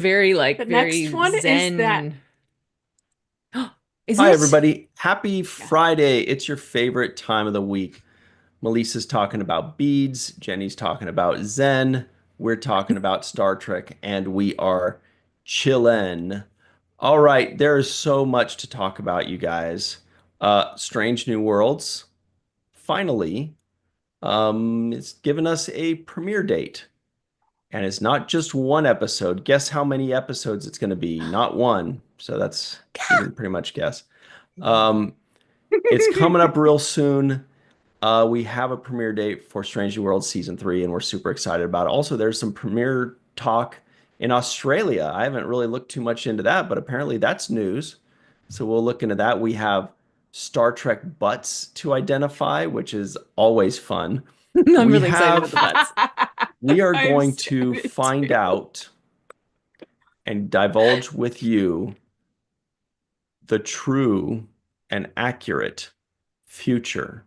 very The next very one is that. zen. Is Hi, it? everybody. Happy Yeah. Friday. It's your favorite time of the week. Melissa's talking about beads. Jenny's talking about Zen. We're talking about Star Trek, and we are chillin'. All right, there is so much to talk about, you guys. Strange New Worlds, finally, it's given us a premiere date. And it's not just one episode. Guess how many episodes it's going to be? Not one. So that's you can pretty much guess. Um, it's coming up real soon. We have a premiere date for Strange New Worlds season 3, and we're super excited about it. Also, there's some premiere talk in Australia. I haven't really looked too much into that, but apparently that's news. So we'll look into that. We have Star Trek butts to identify, which is always fun. I'm We really excited about have, the butts. we are I'm going to excited find too. out and divulge with you the true and accurate future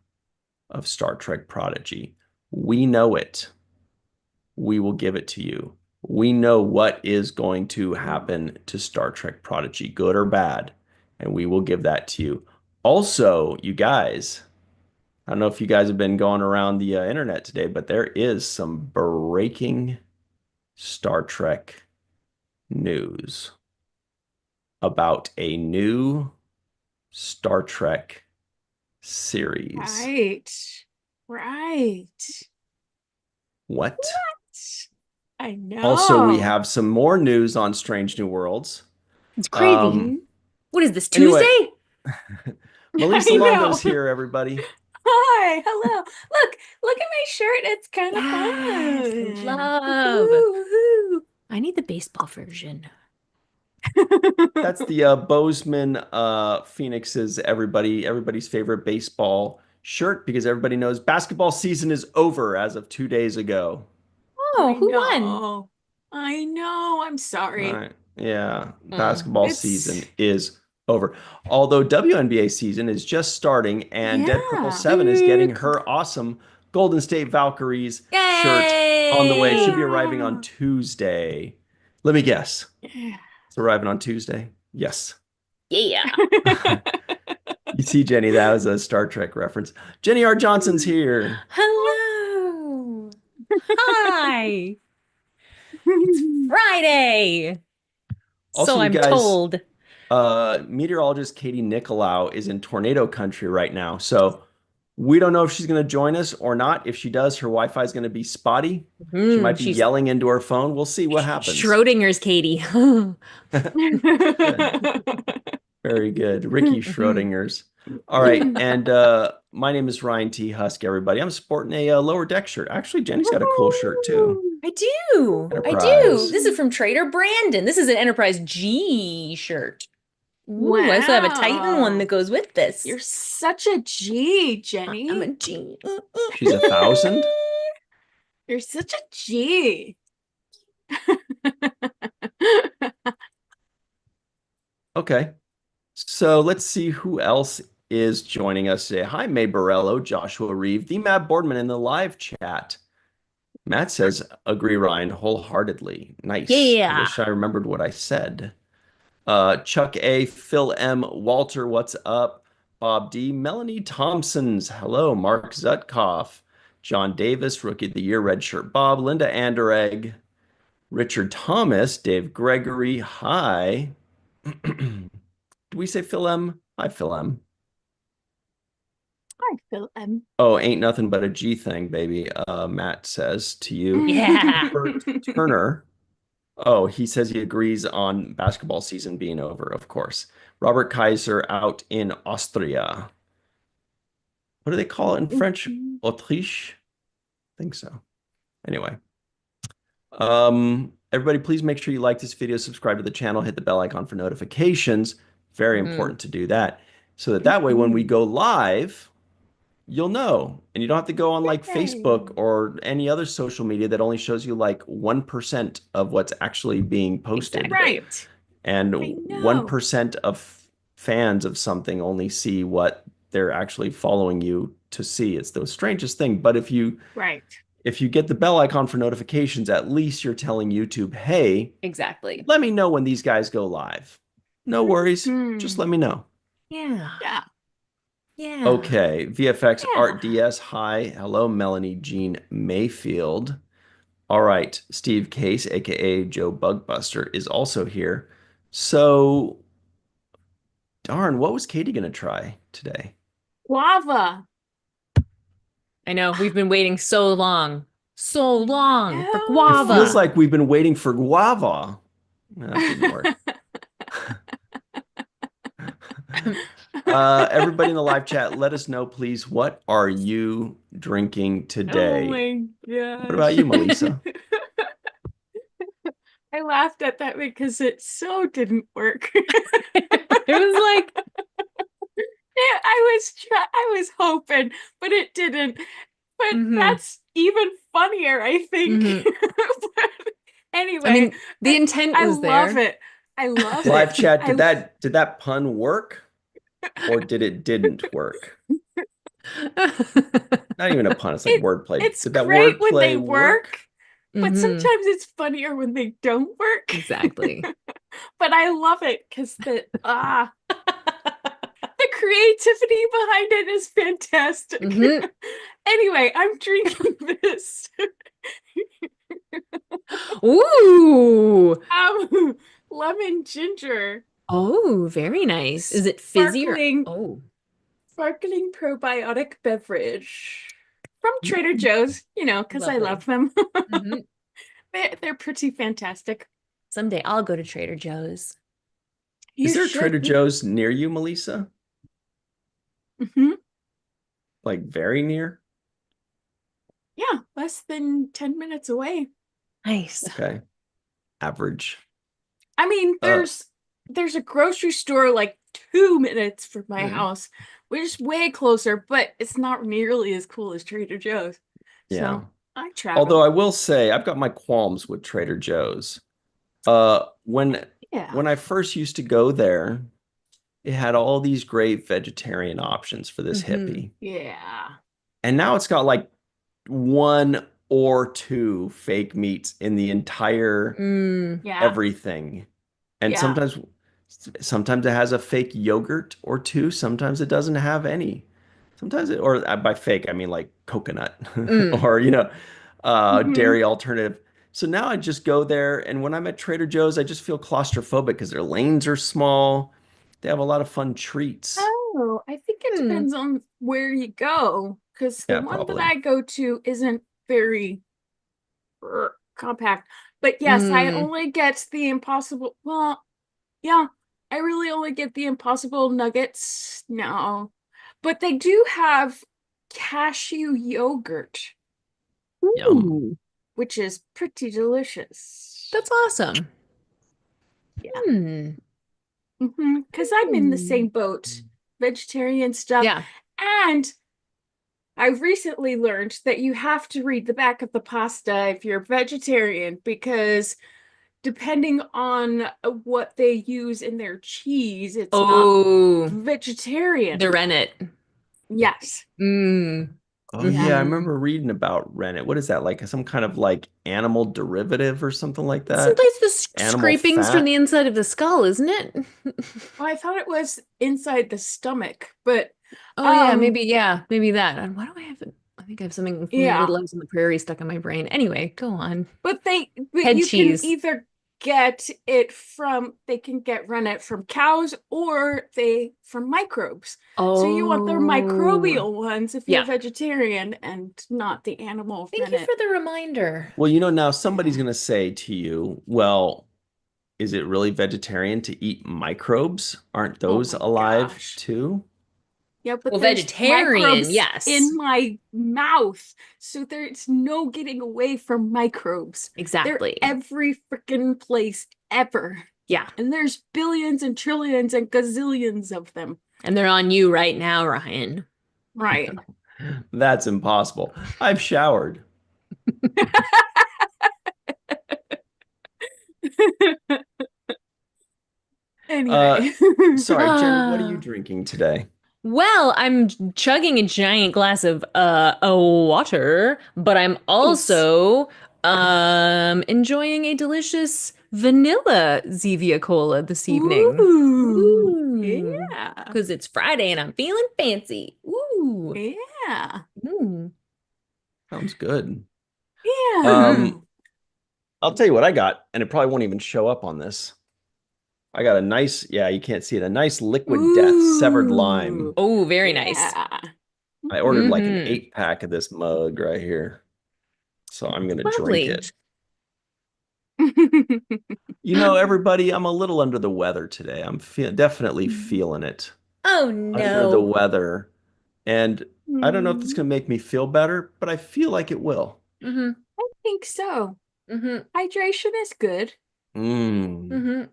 of Star Trek Prodigy. We know it. We will give it to you. We know what is going to happen to Star Trek Prodigy, good or bad, and we will give that to you. Also, you guys, I don't know if you guys have been going around the internet today, but there is some breaking Star Trek news about a new Star Trek series. Right. Right. What? I Also, we know. have some more news on Strange New Worlds. It's crazy. Um, Mhm. What is this, anyway, Tuesday? Melissa I Longo's know. here, everybody. Hi, hello. Look at my shirt. It's kind of Yes, I fun. love. Woohoo, I need the baseball version. That's woohoo. the Bozeman Phoenix's everybody's favorite baseball shirt because everybody knows basketball season is over as of 2 days ago. Oh, I who won? know. I know. I'm All sorry. right. Yeah, Oh, basketball It's season is over. Although WNBA season is just starting and Dead Purple yeah. 7 is getting her awesome Golden State Valkyries shirt on the way. It should be yay! arriving on Yeah. Tuesday. Let me guess. Yeah. It's arriving on Tuesday. Yes. Yeah. You see, Jenny, that was a Star Trek reference. Jenny R. Johnson's here. Hello. Hi. It's Friday. Also, So you I'm guys, told. meteorologist Katie Nicolau is in tornado country right now. So we don't know if she's going to join us or not. If she does, her Wi-Fi is going to be spotty. She might be She's yelling into her phone. We'll see what happens. Schrodinger's Katie. Good. Very good. Ricky Schrodinger's. All right. And my name is Ryan T. Husk, everybody. I'm sporting a lower deck shirt. Actually, Jenny's got a cool shirt too. I do. I do. Enterprise. This is from Trader Brandon. This is an Enterprise G shirt. Ooh, I also have a Titan one that Wow. goes with this. You're such a G, I'm Jenny. a G. She's 1,000. You're such a G. Okay. So let's see who else is joining us today. Hi, May Borello, Joshua Reeve, the Matt Boardman in the live chat. Matt says, agree, Ryan, wholeheartedly. Nice. I Yeah. wish I remembered what I said. Chuck A, Phil M, Walter, what's up? Bob D, Melanie Thompson's, hello. Mark Zutkoff, John Davis, Rookie of the Year, Redshirt Bob, Linda Anderegg, Richard Thomas, Dave Gregory, hi. Do we say Phil M? Hi, Phil M. Hi, Phil M. Oh, ain't nothing but a G thing, baby. Matt says to you. Yeah. Bert Turner. Oh, he says he agrees on basketball season being over, of course. Robert Kaiser out in Austria. What do they call it in French? Autriche? I think so. Anyway, everybody, please make sure you like this video, subscribe to the channel, hit the bell icon for notifications. Very Mhm. important to do that. So that way, when we go live, you'll know. And you don't have to go on like Facebook Yay. or any other social media that only shows you like 1% of what's actually being posted. Exactly. Right. And I know. 1% of fans of something only see what they're actually following you to see. It's the strangest thing. But if you Right. If you get the bell icon for notifications, at least you're telling YouTube, hey, Exactly. let me know when these guys go live. No worries. Just Hmm. let me know. Yeah. Yeah. Yeah. Okay. VFX Yeah. Art DS. Hi. Hello, Melanie Jean Mayfield. All right. Steve Case, aka Joe Bugbuster, is also here. So, darn, what was Katie going to try today? Guava. I know. We've been waiting so long for It feels guava. like we've been waiting for guava. That didn't work. Everybody in the live chat, let us know, please. What are you drinking Oh today? my What about gosh. you, Melissa? I laughed at that because it so didn't work. It was like, Yeah, I was hoping, but it didn't. But hmm that's even funnier, I think. hmm But I anyway, mean, the intent I was love there. it. I love Live it. chat, did that pun work or did it didn't work? Not even a pun, it's like it wordplay. it's Did that great when they wordplay work? work, but hmm sometimes it's funnier when they don't work. Exactly. But I love it because the creativity behind it is fantastic. hmm Anyway, I'm drinking this Ooh. um lemon ginger Oh, very nice. Is it fizzy or? sparkling Oh, sparkling probiotic beverage from Trader mm, Joe's, because I lovely. love them. hmm They're pretty fantastic. Someday I'll go to Trader Joe's. Is You there a should. Trader Joe's near you, Melissa? Mhm. Like very near? Yeah, less than 10 minutes away. Nice. Okay. Average. I mean, Uh, there's a grocery store like 2 minutes from my mm, house, which is way closer, but it's not nearly as cool as Trader Joe's. yeah. So I Although travel. I will say I've got my qualms with Trader Joe's. When Yeah. I first used to go there, it had all these great vegetarian options for this hmm hippie. Yeah. And now it's got like one or two fake meats in the entire Mm. Yeah. everything. And Yeah. sometimes it has a fake yogurt or two, sometimes it doesn't have any. Sometimes it, or by fake, I mean like coconut Mm. or Hmm. dairy alternative. So now I just go there, and when I'm at Trader Joe's, I just feel claustrophobic because their lanes are small. They have a lot of fun treats. Oh, I think it Hmm. depends on where you go, because the Yeah, one that probably. I go to isn't very compact. But yes, I Mm. only get the impossible. Well, yeah, I really only get the impossible nuggets now. But they do have cashew yogurt, Yum. Ooh, which is pretty delicious. that's awesome. Yeah. Hmm. Because I'm in the Hmm. same boat, vegetarian stuff. Yeah. And I've recently learned that you have to read the back of the pasta if you're vegetarian because depending on what they use in their cheese, it's not Oh, vegetarian. the rennet. Yes. Mm. Oh Yeah. yeah, I hmm remember reading about rennet. What is that? Like some kind of like animal derivative or something like that? Sometimes the Animal scrapings from the fat? inside of the skull, isn't it? Well, I thought it was inside the stomach, but Oh yeah, um maybe that. And why do I have it? I think I have something from yeah. Little House on the Prairie stuck in my brain. Anyway, go on. But Head you can cheese. either they can get rennet from cows or they from microbes. So you want their Oh, microbial ones if you're yeah. vegetarian and not the animal Thank you rennet. for the reminder. Well, now somebody's Yeah. going to say to you, well, is it really vegetarian to eat microbes? Aren't Oh those my alive gosh. too? Yeah, but Well, there's vegetarian, microbes yes. in my mouth. So there's no getting away from microbes. They're Exactly. every freaking place ever. Yeah. And there's billions and trillions and gazillions of them. And they're on you right now, Ryan. Right. That's impossible. I've showered. Uh, Anyway. sorry, Jenny, what are you Ah, drinking today? Well, I'm chugging a giant glass of water, but I'm Nice. also enjoying a delicious vanilla Zevia Cola this evening. Ooh, Ooh. yeah, Because it's Friday and I'm feeling fancy. Ooh. yeah, Ooh. Sounds good. yeah. Mm-hmm. Um, I'll tell you what I got, and it probably won't even show up on this. I got a nice, yeah, you can't see it, a nice Liquid Death severed lime. Ooh, Oh, very nice. yeah. I ordered like an Mm-hmm. 8-pack of this mug right here. So I'm gonna drink Lovely. it. You know, everybody, I'm a little under the weather today. I'm definitely feeling it. Oh Under the no. weather. And I don't know if it's Mm, gonna make me feel better, but I feel like it will. Mm-hmm. I think so. Mm-hmm. Hydration is good. Mmm. Mm-hmm.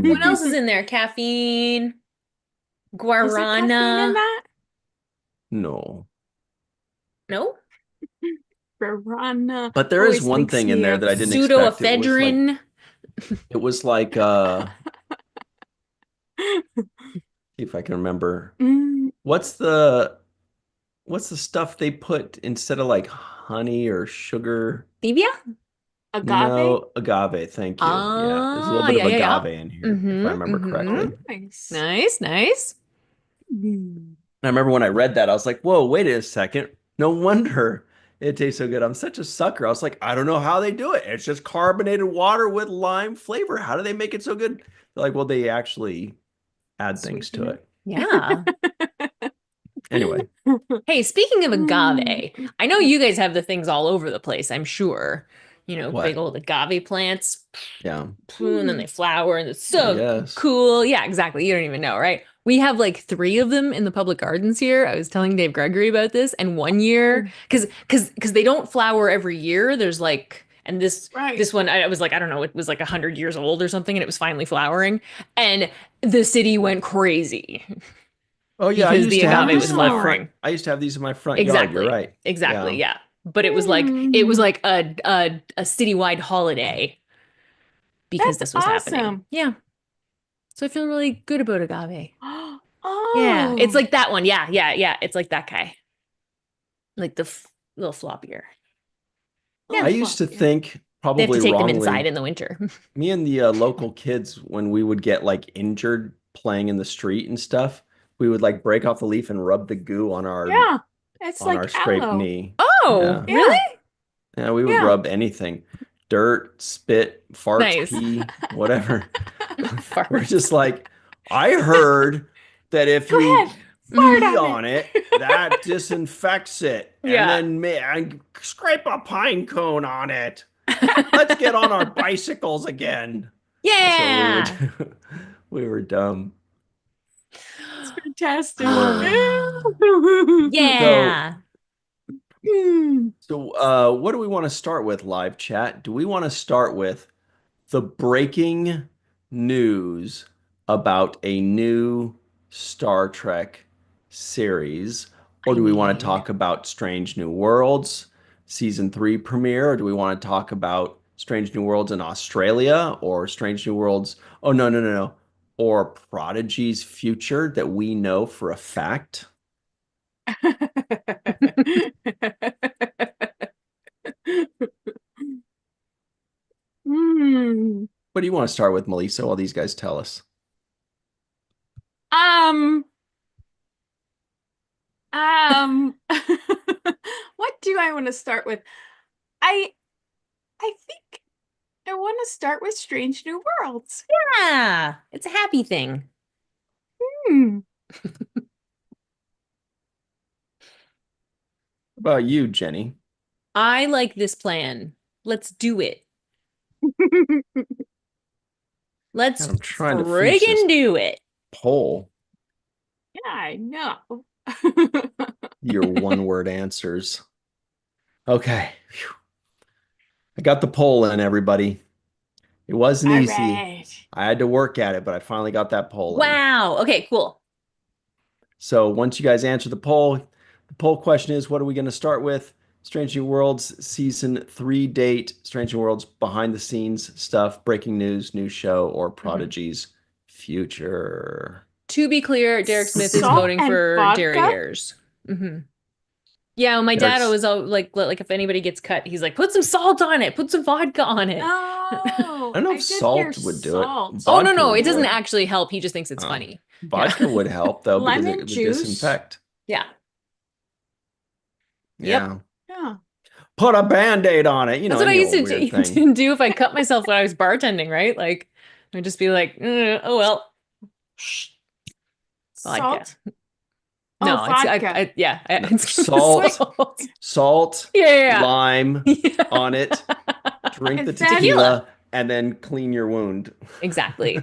What else is Mmm. in there? Caffeine, Is there caffeine in guarana. that? No. No? Piranha But there is always one wakes thing in me there up. that I didn't expect. Pseudoephedrine. It was like see if I can remember. Mm, What's the what's the stuff they put instead of like honey or sugar? Stevia? agave? No, agave, thank you. Yeah, there's a little Ah, bit of yeah, yeah, yeah. agave in here, if I Mm-hmm. remember Mm-hmm. correctly. Oh, nice. Nice, nice. Mm. And I remember when I read that, I was like, whoa, wait a second. No wonder it tastes so good. I'm such a sucker. I was like, I don't know how they do it. It's just carbonated water with lime flavor. How do they make it so good? They're like, well, they actually add things to Sweetener. it. Yeah. Anyway, Hey, speaking of Mm. agave, I know you guys have the things all over the place, I'm sure. You know, big what? old agave plants, Yeah, and then they Mm. flower, and it's I so guess. cool. Yeah, exactly. You don't even know, right? We have like three of them in the public gardens here. I was telling Dave Gregory about this, and one year, Oh, because they don't flower every year. There's like, and right. this one, I was like, I don't know, it was like 100 years old or something, and it was finally flowering, and the city went crazy Oh yeah, because the agave was flowering. I used to have these in my front yard. You're Exactly. right. Exactly. Yeah. Yeah. But it was Mm. like a citywide holiday because That's this was happening. awesome. Yeah. So I feel really good about agave. Yeah. It's Oh, like that one. Yeah. Yeah. Yeah. It's like that guy. Like the little floppier. little I Yeah. used to fluffier. think, They have to probably take them inside wrongly, in the winter. me and the local kids, when we would get like injured playing in the street and stuff, we would like break off the leaf and rub the goo Yeah, it's on our like scraped aloe. knee. Oh, Yeah. really? Yeah, Yeah, we would yeah. rub anything. Dirt, spit, farts, Nice. pee, whatever. We're Farts. just like, I heard that if Go you ahead, fart Mhm. pee on on it, it. that disinfects it. And Yeah. then man, scrape a pine cone on it. Let's get on our bicycles again. That's what we were Yeah. doing. We were dumb. It's fantastic. Were. So, Yeah. Mm. what do we want to start with, live chat? Do we want to start with the breaking news about a new Star Trek series? Or I do we want to mean, talk about Strange New Worlds season 3 premiere? Or do we want to talk about Strange New Worlds in Australia or Strange New Worlds? Oh, no, no, no, no. Or Prodigy's future that we know for a fact? Mm. What do you want to start with, Melissa, while these guys tell us? Um, um, what do I want to start with? I I think I want to start with Strange New Worlds. yeah, it's a happy thing. Hmm. What about you, Jenny? I like this plan. Let's do it. God, Let's I'm trying to finish this friggin' do it. poll. Yeah, I know. Your one-word answers. Okay. Phew. I got the poll in, everybody. It wasn't All easy. right. I had to work at it, but I finally got that poll in. Wow. Okay, cool. So once you guys answer the poll question is, what are we going to start with? Strange New Worlds season 3 date, Strange New Worlds behind the scenes stuff, breaking news, new show, or Mhm. Prodigy's future. To be clear, Derek Smith is Salt voting and for Dairy vodka? Hairs. Yeah, my dad Derek's- always like if anybody gets cut, he's like, put some salt on it, put some vodka on it. Oh, I don't know I if did hear salt would do it. salt. Oh no, Vodka no, it doesn't would. actually help. He just thinks it's Oh. funny. Vodka would help though because it Lemon would juice? disinfect. Yeah. Yeah. Yeah. Put a Band-Aid on it. You know, That's what I any used old to weird thing. do if I cut myself when I was bartending, right? Like I'd just be like, oh well. Vodka. Salt? No, Oh, it's vodka. it's Salt. Salt, Yeah. lime Yeah. on it. Drink And the then- tequila and then clean your wound. Exactly.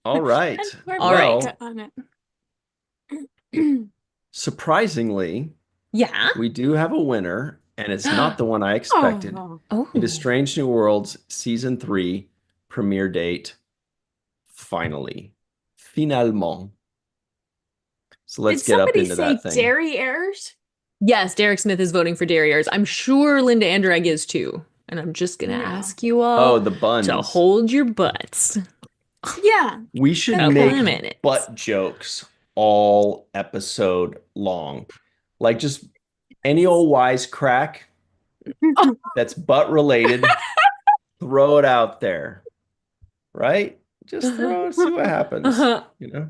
All right. And pour All right. vodka on it. Surprisingly, Yeah. we do have a winner, and it's not the one I expected. Oh. It is Strange New Worlds Season 3 premiere date. Finally. Finalement. So let's Did get up somebody into say that thing. dairy heirs? Yes, Derek Smith is voting for Dairy Hairs. I'm sure Linda Anderegg is too. And I'm just gonna Yeah. ask you all Oh, the buns. to hold your butts. Yeah. We should Okay. make A minute. butt jokes all episode long. Like just any old wisecrack that's butt related, throw it out there. Right? Just throw it, see what happens. You know?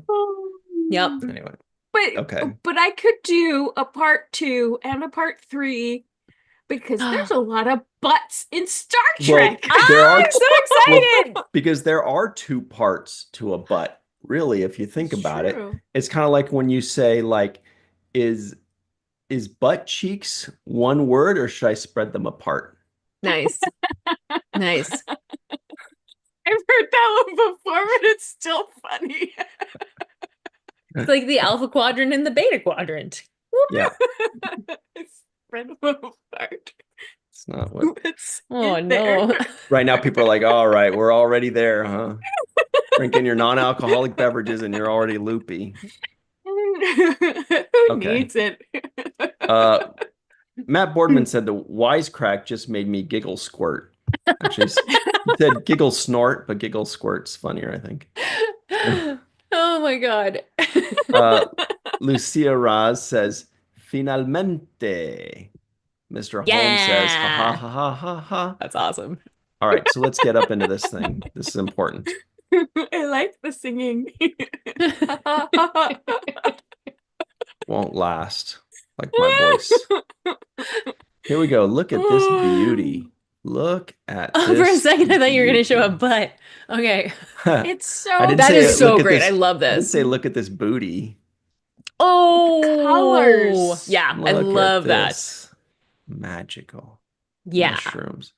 Yep. Anyway. But Okay. but I could do a part 2 and a part 3 because there's a lot of butts in Star Trek. There are I'm so excited. because there are two parts to a butt. Really, if you think about it, True. it's kind of like when you say like, is butt cheeks one word or should I spread them apart? Nice. Nice. I've heard that one before, but it's still funny. It's like the alpha quadrant and the beta quadrant. Yeah, Spread them apart. it's not what. It's Oh in there. no. Right now, people are like, all right, we're already there, huh? Drinking your non-alcoholic beverages and you're already loopy. Who Okay. needs it? Matt Boardman said the wisecrack just made me giggle squirt. Actually, he said giggle snort, but giggle squirt's funnier, I think. Oh my God. Lucia Raz says, finalmente. Mr. Holmes says, ha ha Yeah. ha ha ha ha. That's awesome. All right, so let's get up into this thing. This is important. I like the singing. Won't last like my voice. Here we go. Look at this beauty. Look at Oh, for a this second, I thought you were going to show a beauty. butt. Okay. It's so I didn't That say is so look at great. this- I love I didn't this. say look at this booty. Oh, colors. Yeah, I Look at love that. this. Magical. Yeah. Mushrooms.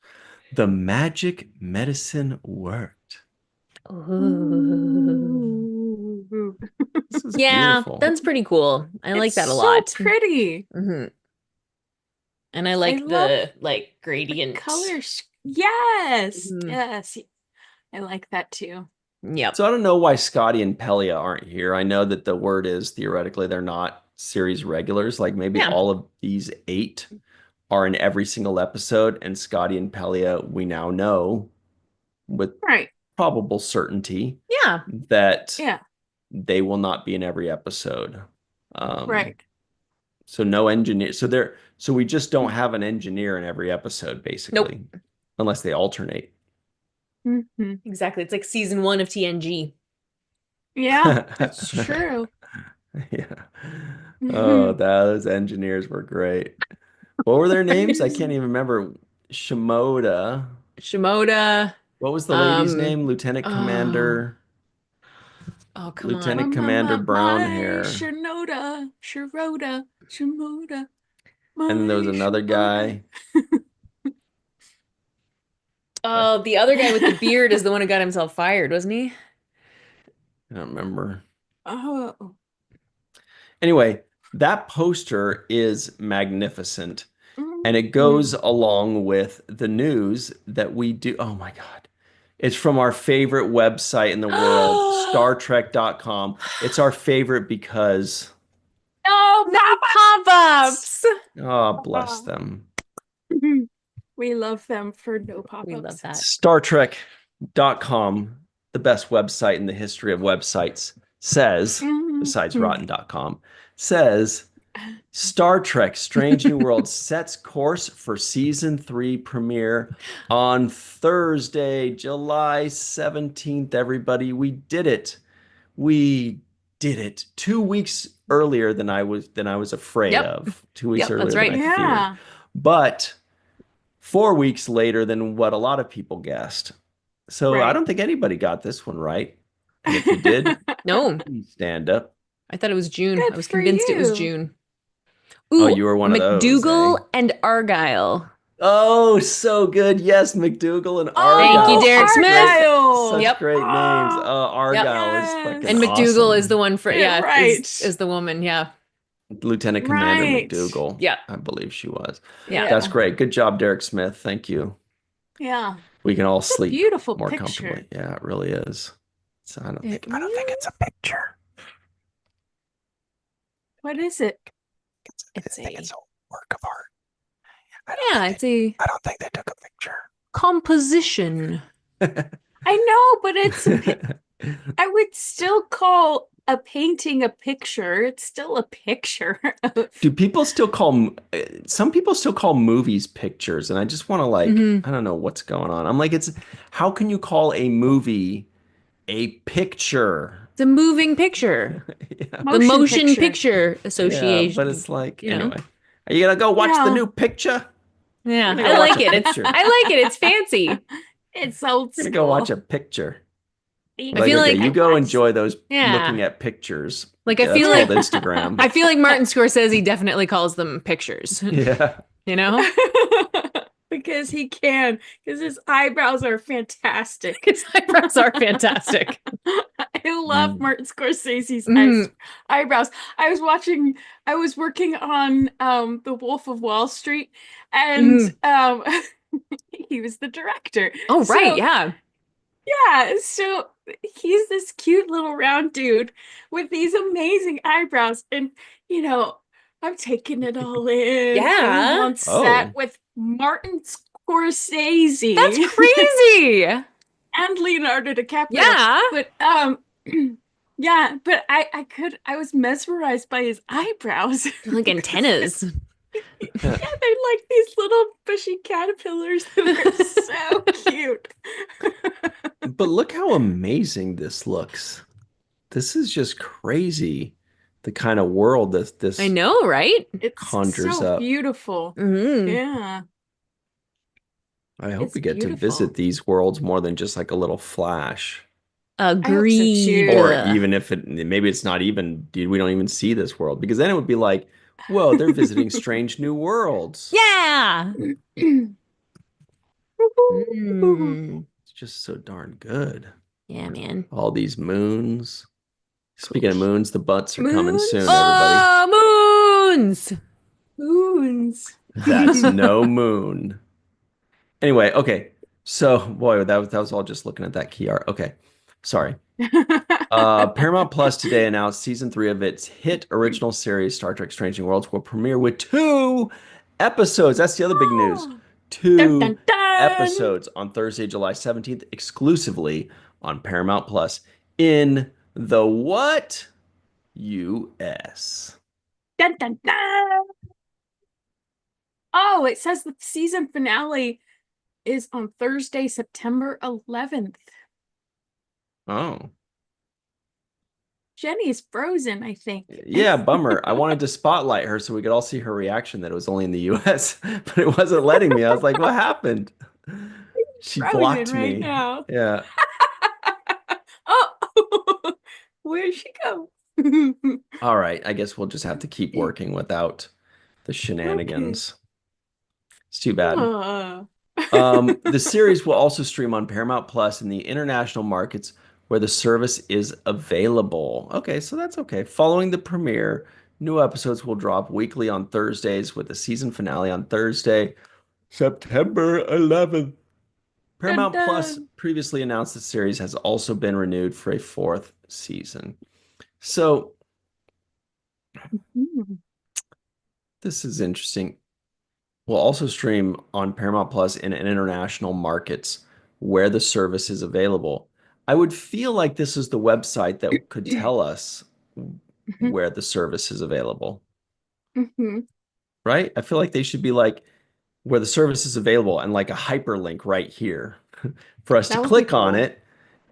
The magic medicine worked. Ooh. This is Yeah, beautiful. that's pretty cool. I like It's that a so lot. pretty. Mhm. And I like love the like The gradient. colors. Yes. Mhm. Yes. I like that too. Yep. So I don't know why Scotty and Pelia aren't here. I know that the word is theoretically they're not series regulars. Like maybe Yeah. all of these 8 are in every single episode, and Scotty and Pelia, we now know with Right. probable certainty Yeah. that Yeah. they will not be in every episode. Right. So no engineer. So we just don't have an engineer in every episode, basically, unless they alternate. Mhm. Exactly. It's like season 1 of TNG. Yeah, that's true. Yeah. Oh, those engineers were great. What were their names? I can't even remember. Shimoda. Shimoda. What was the lady's Um, name? Lieutenant Commander. Oh, come Lieutenant on. Commander Brown hair. Shimoda. And then there was another guy. Oh, the other guy with the beard is the one who got himself fired, wasn't he? I don't remember. Oh. Anyway, that poster is magnificent. And it Mm-hmm. goes along with the news that we do. Oh my God. It's from our favorite website in the world, StarTrek.com. It's our favorite because, No, Pop-ups. oh, bless them. we love them for no pop-ups. We love that. StarTrek.com the best website in the history of websites, says, besides Mhm. rotten.com, says Star Trek Strange New Worlds sets course for season 3 premiere on Thursday, July 17th, everybody. We did it. We did it 2 weeks earlier than I was afraid Yep. of. 2 weeks Yep, that's earlier than I right. feared. Yeah. But 4 weeks later than what a lot of people guessed. So I Right. don't think anybody got this one right. And if you did, No, please stand up. I thought it was June. I Good was for convinced it was you. June. Oh, Ooh, you were one of those, eh? McDougal and Argyle. Oh, so good. Yes, McDougal and Thank you, Argyle. Oh, Derek Smith. Argyle. Such Yep. great names. Oh, Yep. Argyle is fucking And yes. McDougal is the awesome. one for Yeah, yeah, right. is the woman, yeah. Lieutenant Commander Right. McDougal, Yeah. I believe she was. Yeah. That's Yeah. great. Good job, Derek Smith. Thank you. Yeah. We can all It's a sleep beautiful more picture. comfortably. Yeah, it really is. So It I don't think really? it's a picture. What is it? It's I think a it's a work of art. yeah, it's a I don't think they took a picture. composition. I know, but I would still call a painting a picture. It's still a picture of Do people still call some people still call movies pictures? And I just want to Hmm. I don't know what's going on. I'm like, how can you call a movie a picture? It's a moving picture. Yeah. The motion Motion picture. Picture Yeah, but Association, it's like, you know. anyway. Are you gonna go watch the Yeah. new picture? We're Yeah, gonna I go watch like a it. picture. I like it. It's fancy. It's old We're gonna go watch school. a picture. You I Like, feel know, okay, like you I go watched. enjoy those looking yeah. at pictures. Like I Yeah, that's feel called like Instagram. I feel like Martin Scorsese definitely calls them pictures. Yeah. You know? Because he can, because his eyebrows are fantastic. His eyebrows are fantastic. I love Mm. Martin Scorsese's Mhm. eyebrows. I was working on The Wolf of Wall Street, and Mhm. he was the director. Oh, right, So yeah. yeah, so he's this cute little round dude with these amazing eyebrows, and you know, I'm taking it all in. I'm Yeah. on set Oh. with Martin That's Scorsese crazy. and Leonardo DiCaprio. Yeah. But yeah, but I was mesmerized by his eyebrows. They're like antennas. Yeah, they're like these little bushy caterpillars that are so cute. But look how amazing this looks. This is just crazy. The kind of world that I this know, right? It's conjures so up. beautiful. Hmm. Yeah, I hope it's we get to beautiful. visit these worlds more than just like a little flash. I hope so Agreed. too. Or even if maybe it's not even, dude, we don't even see this world because then it would be like, whoa, they're visiting strange new worlds. Yeah. Mm. It's just so darn good. Yeah, man. All these moons. Cool. Speaking of moons, the butts are coming Moons? soon, everybody. Oh, moons. Moons. That's no moon. Anyway, okay. So, boy, that was all just looking at that key art. Okay. Sorry. Paramount Plus today announced season 3 of its hit original series, Star Trek Strange New Worlds, will premiere with 2 episodes. That's the other big news. Oh, dun Two dun dun. episodes on Thursday, July 17th, exclusively on Paramount Plus in the what? US. Dun dun dun. Oh, it says the season finale is on Thursday, September 11th. Oh. Jenny's frozen, I think. Yeah, bummer. I wanted to spotlight her so we could all see her reaction that it was only in the US, but it wasn't letting me. I was like, what happened? She Frozen blocked right me. now. Yeah. Oh, where'd she go? All right. I guess we'll just have to keep working without the Okay. shenanigans. It's too bad. Uh. The series will also stream on Paramount Plus in the international markets where the service is available. Okay, so that's okay. Following the premiere, new episodes will drop weekly on Thursdays with the season finale on Thursday, September 11th. Dun Paramount Plus dun. previously announced the series has also been renewed for a 4th season. So Mhm. this is interesting. Will also stream on Paramount Plus in international markets where the service is available. I would feel like this is the website that could tell us where the service is available, Mhm. right? I feel like they should be like where the service is available and like a hyperlink right here for us to That would be click on cool. it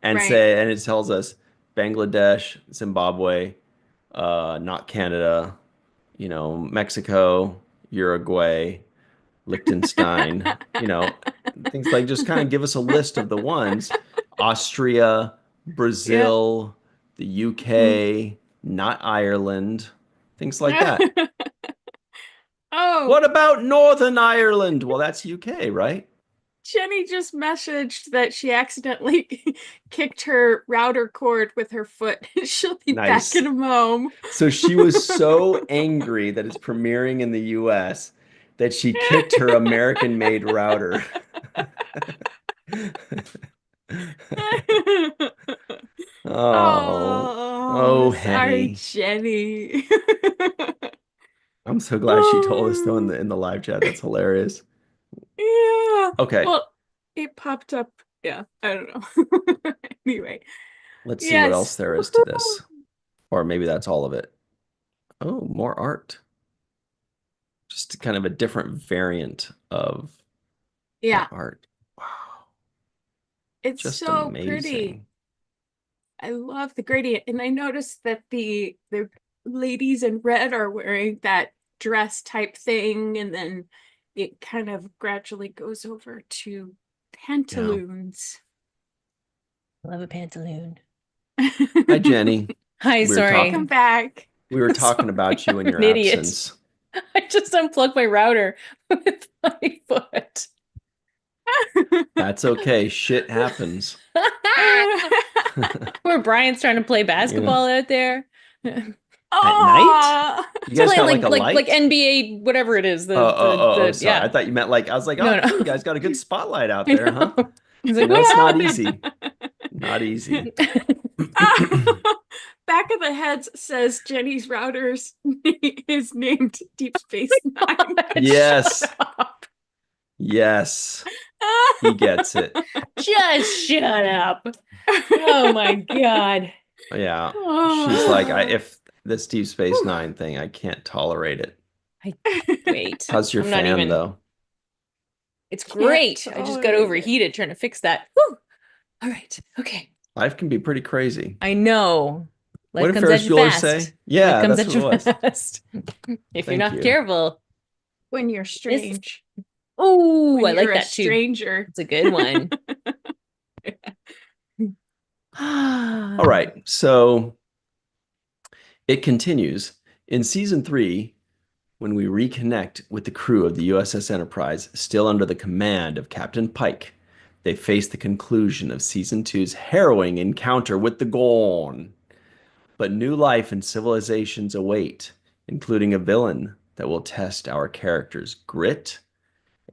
and Right. say, and it tells us Bangladesh, Zimbabwe, not Canada, Mexico, Uruguay, Liechtenstein, things like just kind of give us a list of the ones. Austria, Yep. Brazil, the Mhm. UK, not Ireland, things like that. Oh, What about Northern Ireland? Well, that's UK, right? Jenny just messaged that she accidentally kicked her router cord with her foot. She'll be back Nice. in a moment. So she was so angry that it's premiering in the US that she kicked her American-made router. Oh, Oh, oh, sorry, Henny. Jenny. I'm so glad she told us though in Oh, the live chat. That's hilarious. yeah. Okay, Well, it popped up. Yeah, I don't know. Anyway, let's see what yes. else there is to this. Or maybe that's all of it. Oh, more art. Just kind of a different variant of that Yeah, art. Wow, it's just so pretty. amazing. I love the gradient. And I noticed that the ladies in red are wearing that dress type thing, and then it kind of gradually goes over to Yeah. pantaloons. Love a pantaloon. Hi, Jenny. Hi, We were Welcome sorry. talking back. we were talking Sorry, about you I'm in an your idiot. absence. I just unplugged my router with my foot. That's okay. Shit happens. Where Brian's trying to play You know, basketball out there. at night? Oh, You So guys playing got like like a like light? NBA, whatever it is, Oh, oh, oh, sorry. I yeah. thought you meant like I was like, No, oh, cool. You no. guys got a good spotlight out I there, huh? know. He's like, It's not what easy. Not easy. Back of the heads says Jenny's routers is named Deep Space Nine. happened? Yes. Shut up. Yes. He gets it. Just shut up. Oh my God. Yeah. She's like, Oh. if this Deep Space Nine thing, I can't tolerate it. I wait. How's your I'm not fan even. though? I It's can't great. I just got tolerate it. overheated trying to fix that. Whew. All right. Okay. Life can be pretty crazy. I know. What Life did comes at Ferris you Bueller fast. say? Life Yeah, comes that's at what it you was. fast. If you're Thank not you. careful. When you're This. strange. Oh, When I you're like a that too. stranger. It's a good one. All right. So it continues in season 3 when we reconnect with the crew of the USS Enterprise, still under the command of Captain Pike. They face the conclusion of season 2's harrowing encounter with the Gorn. But new life and civilizations await, including a villain that will test our characters' grit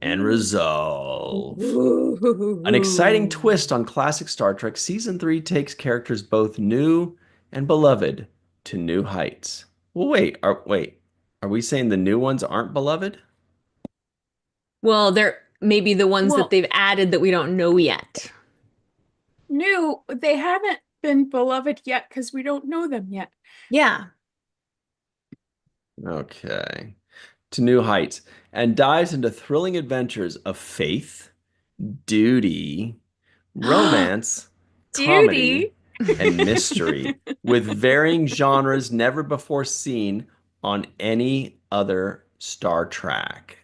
and resolve. An exciting Ooh. twist on classic Star Trek, Season 3 takes characters both new and beloved to new heights. Well, are we saying the new ones aren't beloved? Well, they're maybe the ones that Well, they've added that we don't know yet. new, they haven't been beloved yet because we don't know them yet. Yeah. Okay. To new heights and dives into thrilling adventures of faith, duty, romance, comedy, Duty. and mystery with varying genres never before seen on any other Star Trek.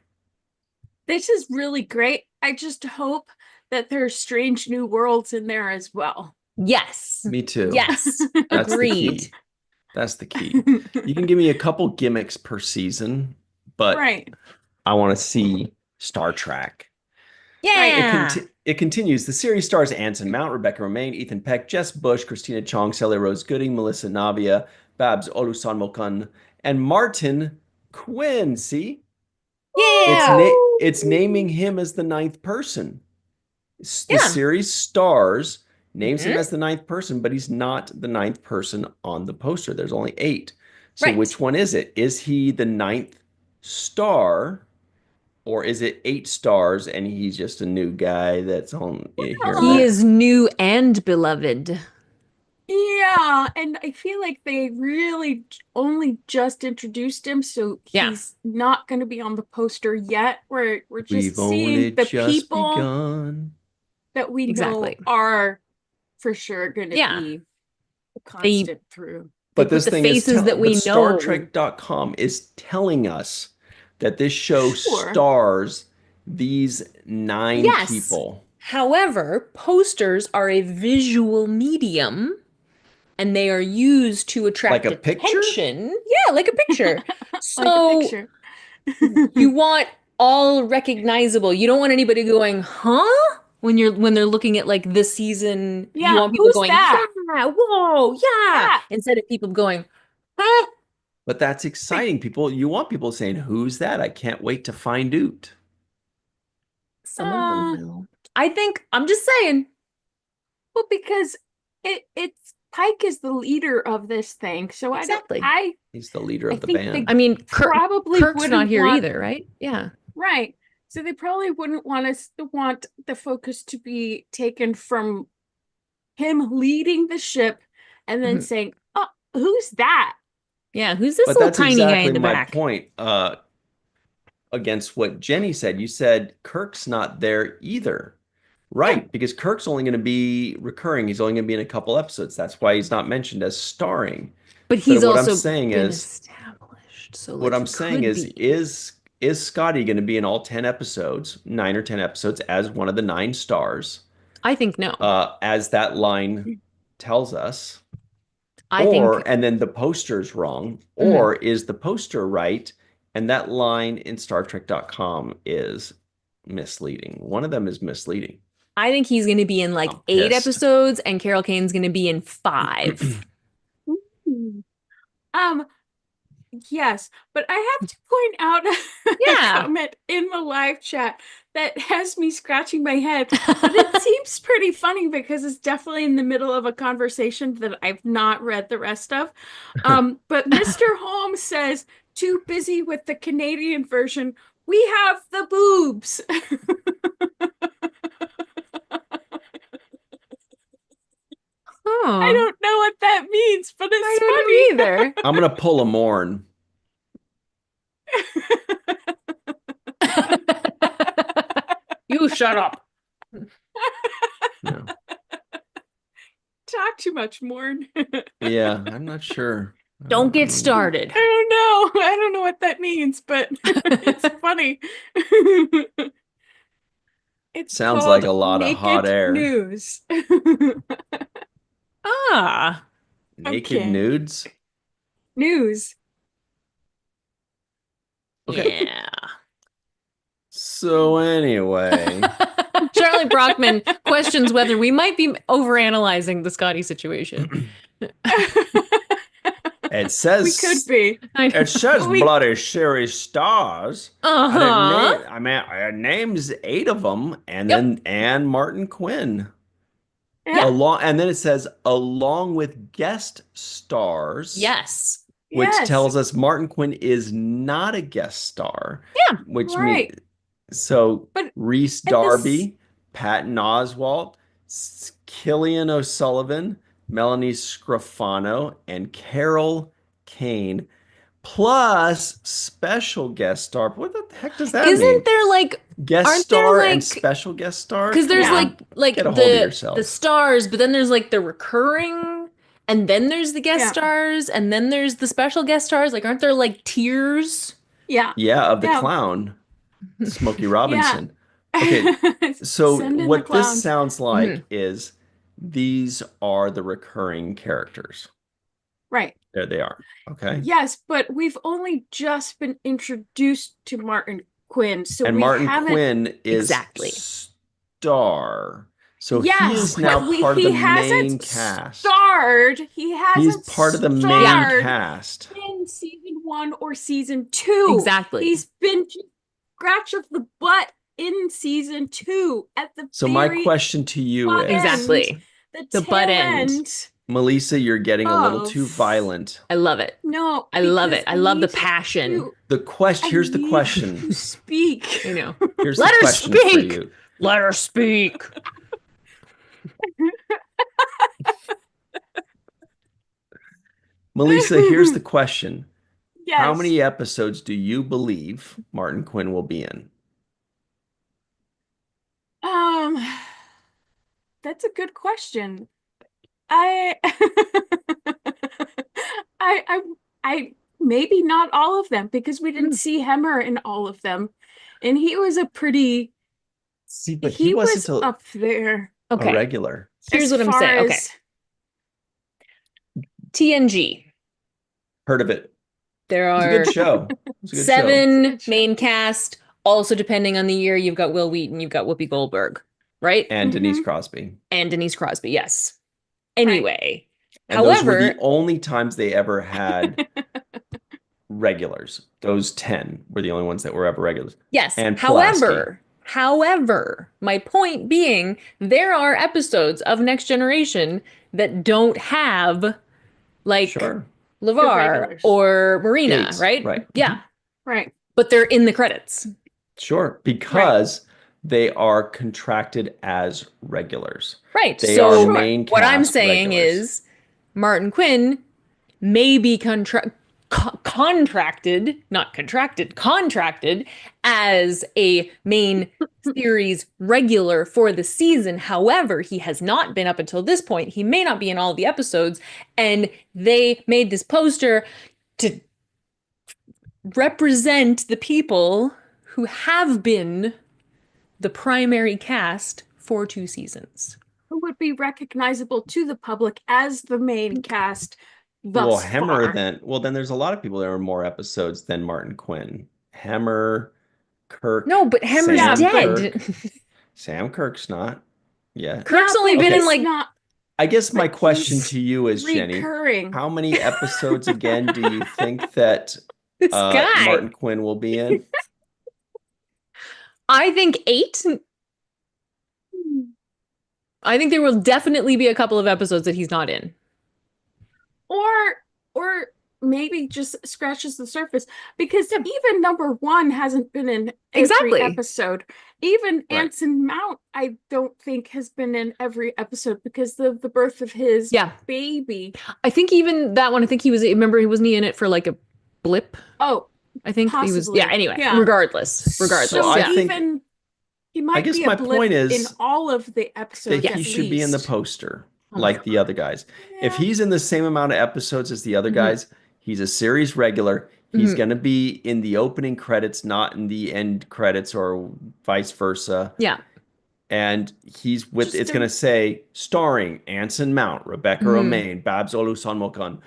This is really great. I just hope that there's strange new worlds in there as well. Yes. Me too. Yes. That's the Agreed. key. That's the key. You can give me a couple gimmicks per season, but Right, I want to see Star Trek. All right, Yeah. it continues. The series stars Anson Mount, Rebecca Romaine, Ethan Peck, Jess Bush, Christina Chong, Celia Rose Gooding, Melissa Navia, Babs Olusanmokan, and Martin Quinn. See, Yeah. it's naming him as the ninth person. The Yeah. series stars names him Hmm. as the ninth person, but he's not the ninth person on the poster. There's only 8. So Right. which one is it? Is he the ninth star? Or is it 8 stars and he's just a new guy that's on here and He there? is new and beloved. Yeah, and I feel like they really only just introduced him, so Yeah. he's not going to be on the poster yet. We're just We've seeing only the just people begun. that we know Exactly. are for sure going to Yeah. be a They constant through. they But put this the thing is faces that we Star know. Trek.com is telling us that this show Sure. stars these 9 Yes. people. However, posters are a visual medium and they are used to Like attract a picture? attention. Yeah, like a picture. Like a So picture. you want all recognizable. You don't want anybody going, "Huh?" when they're looking at like this season. You Yeah, want people who's going, that? "Yeah, whoa, yeah," Yeah. instead of people going, "Huh?" But that's exciting. You want people saying, "Who's that? I can't wait to find out." Some of them Uh, will. I think I'm just saying. well, because it's Pike is the leader of this thing, so Exactly. He's the leader I of the think band. they I mean, probably Kirk's not wouldn't here want either, right? Yeah. right. So they probably wouldn't want us to want the focus to be taken from him leading the ship and then Mhm. saying, "Oh, who's that?" Yeah. Who's this But little that's tiny guy exactly in the my back? point against what Jenny said. You said Kirk's not there either. Yeah. Right, because Kirk's only going to be recurring. He's only going to be in a couple episodes. That's why he's not mentioned as starring. But But he's also been established, so what like I'm he saying could be. is Scotty going to be in all 10 episodes, 9 or 10 episodes as one of the 9 stars, I think no. as that line tells us? I think Or, and then the poster's wrong, mhm. or is the poster right and that line in StarTrek.com is misleading? One of them is misleading. I think he's going to be in like I'm 8 pissed. episodes and Carol Kane's going to be in 5. Hmm. Um, yes, but I have to point out a Yeah. comment in the live chat that has me scratching my head, but it seems pretty funny because it's definitely in the middle of a conversation that I've not read the rest of. But Mr. Holmes says, too busy with the Canadian version. We have the boobs. I Oh, don't know what that means, but I it's don't know funny. either. I'm going to pull a Morn. You shut up. No. Talk too much, Morn. Yeah, I'm not sure. Don't get I started. I don't know. I don't know what that means, but it's funny. It's sounds like called a lot of hot Naked air. News. Ah. Naked Okay. nudes? News. Okay. Yeah. So anyway, Charlie Brockman questions whether we might be overanalyzing the Scotty situation. it We could says be. I it says We bloody series stars. And Uh-huh. I mean, it names 8 of them, and Yep. then and Martin Quinn. yeah, Yeah. And then it says along with guest stars, Yes. which yes. tells us Martin Quinn is not a guest star, Yeah. which means Right. so But Reese at this Darby, Patton Oswalt, Killian O'Sullivan, Melanie Scrofano, and Carol Kane, plus special guest star. What the heck does that Isn't mean? there like Guest aren't there star and like special guest star? because Come there's Yeah. on, like get a hold of the yourselves. stars, but then there's like the recurring, and then there's the guest Yeah. stars, and then there's the special guest stars. Like, aren't there like tiers? Yeah. Yeah, of the Yeah. clown, Smokey Yeah. Robinson. Okay, so Send in the what this clowns. sounds Mhm. like is these are the recurring characters. Right. There they are. Okay. Yes, but we've only just been introduced to Martin Quinn, so And we Martin haven't. Quinn is Exactly. star. So he Yes, is now but part of the he main hasn't cast. starred. He He's hasn't part of the main Yeah. starred cast. in season 1 or season 2. Exactly. He's been scratch of the butt in season 2 at the So my very question to you butt is, end, Exactly. the The butt tail end. end. Melissa, you're getting a little Oh, too violent. I love it. no, I love it. because I love the passion. I Here's the need question. to speak. I know. Here's the Let her question for speak. you. Let her speak. Melissa, here's the question. How Yes. many episodes do you believe Martin Quinn will be in? Um, that's a good question. I I I maybe not all of them because we didn't Hmm. see Hemmer in all of them. And he was a pretty See, but he he was wasn't a, up there a Okay. regular. Here's as what I'm far saying. Okay. as TNG. Heard of it. There It was a good are show. It was a good show. it's a seven good show. main cast. Also, depending on the year, you've got Will Wheaton, you've got Whoopi Goldberg, right? And Denise Crosby. And Denise Crosby, yes. Right. Anyway, And those were the however, only times they ever had regulars. Those 10 were the only ones that were ever regulars. yes. And Pulaski. However, my point being, there are episodes of Next Generation that don't have like Sure. The LeVar regulars. or Marina, Gates, right? right. Yeah, Right. but they're in the credits. Sure. Because they are contracted as regulars. Right. They are So Sure. main what I'm cast saying regulars. is Martin Quinn may be contracted, not contracted, contracted as a main series regular for the season. However, he has not been up until this point. He may not be in all of the episodes. And they made this poster to represent the people who have been the primary cast for 2 seasons. Who would be recognizable to the public as the main cast Well, thus Hemmer far. then, well, then there's a lot of people that are more episodes than Martin Quinn. Hemmer, Kirk, No, but Hemmer's Yeah, Sam but dead. Kirk. Sam Kirk's not yet. Kirk's yeah, only but been in Okay. he's like not I guess my but question he's to you is, Jenny, recurring. how many episodes again do you think that this Martin guy. Quinn will be in? I think 8. I think there will definitely be a couple of episodes that he's not in. Or or maybe just scratches the surface because even number one hasn't been in every Exactly. episode. Even Right. Anson Mount, I don't think has been in every episode because of the birth of his Yeah. baby. I think even that one, I think he was, remember, he wasn't he in it for like a blip? Oh, I think he was, possibly. yeah, anyway, Yeah. regardless, So I yeah. think even he I might guess be my a blip point in is all of the that episodes he at should be in the least. poster Oh my like the other guys. If Yeah. he's in the same amount of episodes as the other Mhm. guys, he's a series regular. He's Mhm. going to be in the opening credits, not in the end credits or vice versa. Yeah. And he's with Just it's going to say starring Anson Mount, Rebecca Mhm. Romaine, Babs Olusanmokon,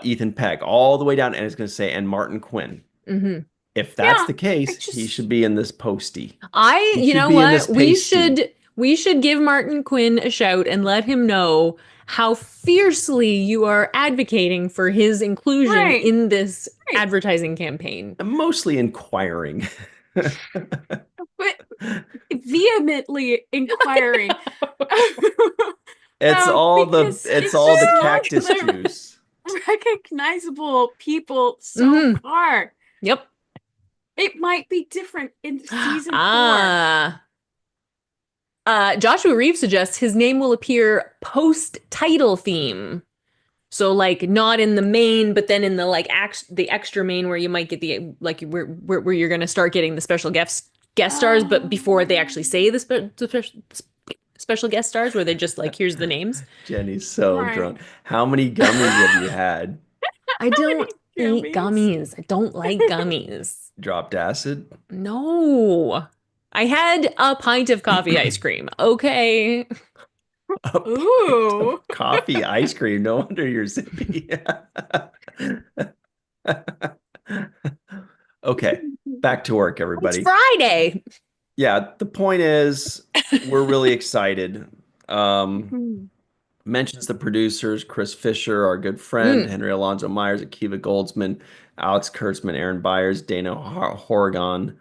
Ethan Peck, all the way down, and it's going to say and Martin Quinn. Hmm. If that's Yeah, the I case, he just should be in this postie. He You should know be in this what? We pasty. should give Martin Quinn a shout and let him know how fiercely you are advocating for his inclusion right, in this right. advertising campaign. I'm mostly inquiring. But vehemently inquiring. It's Because it's it's all just the not cactus the juice. recognizable people so Mhm. far. Yep. It might be different in season 4. Ah. Joshua Reeves suggests his name will appear post-title theme. So like not in the main, but then in the like the extra main where you might get the like where you're gonna start getting the special guest stars, but before they actually say the special guest stars, where they're just like, here's the names. Jenny's so Right. drunk. How many gummies have you had? I don't many eat gummies? gummies. I don't like gummies. Dropped acid? No. I had a pint of coffee ice cream. Okay. A pint Ooh. of coffee ice cream. No wonder you're zippy. Okay, back to work, It's everybody. Friday. Yeah, the point is we're really excited. Mentions the producers, Chris Fisher, our good friend, Henry Alonso Myers, Akiva Goldsman, Alex Kurtzman, Aaron Byers, Dana Horrigan,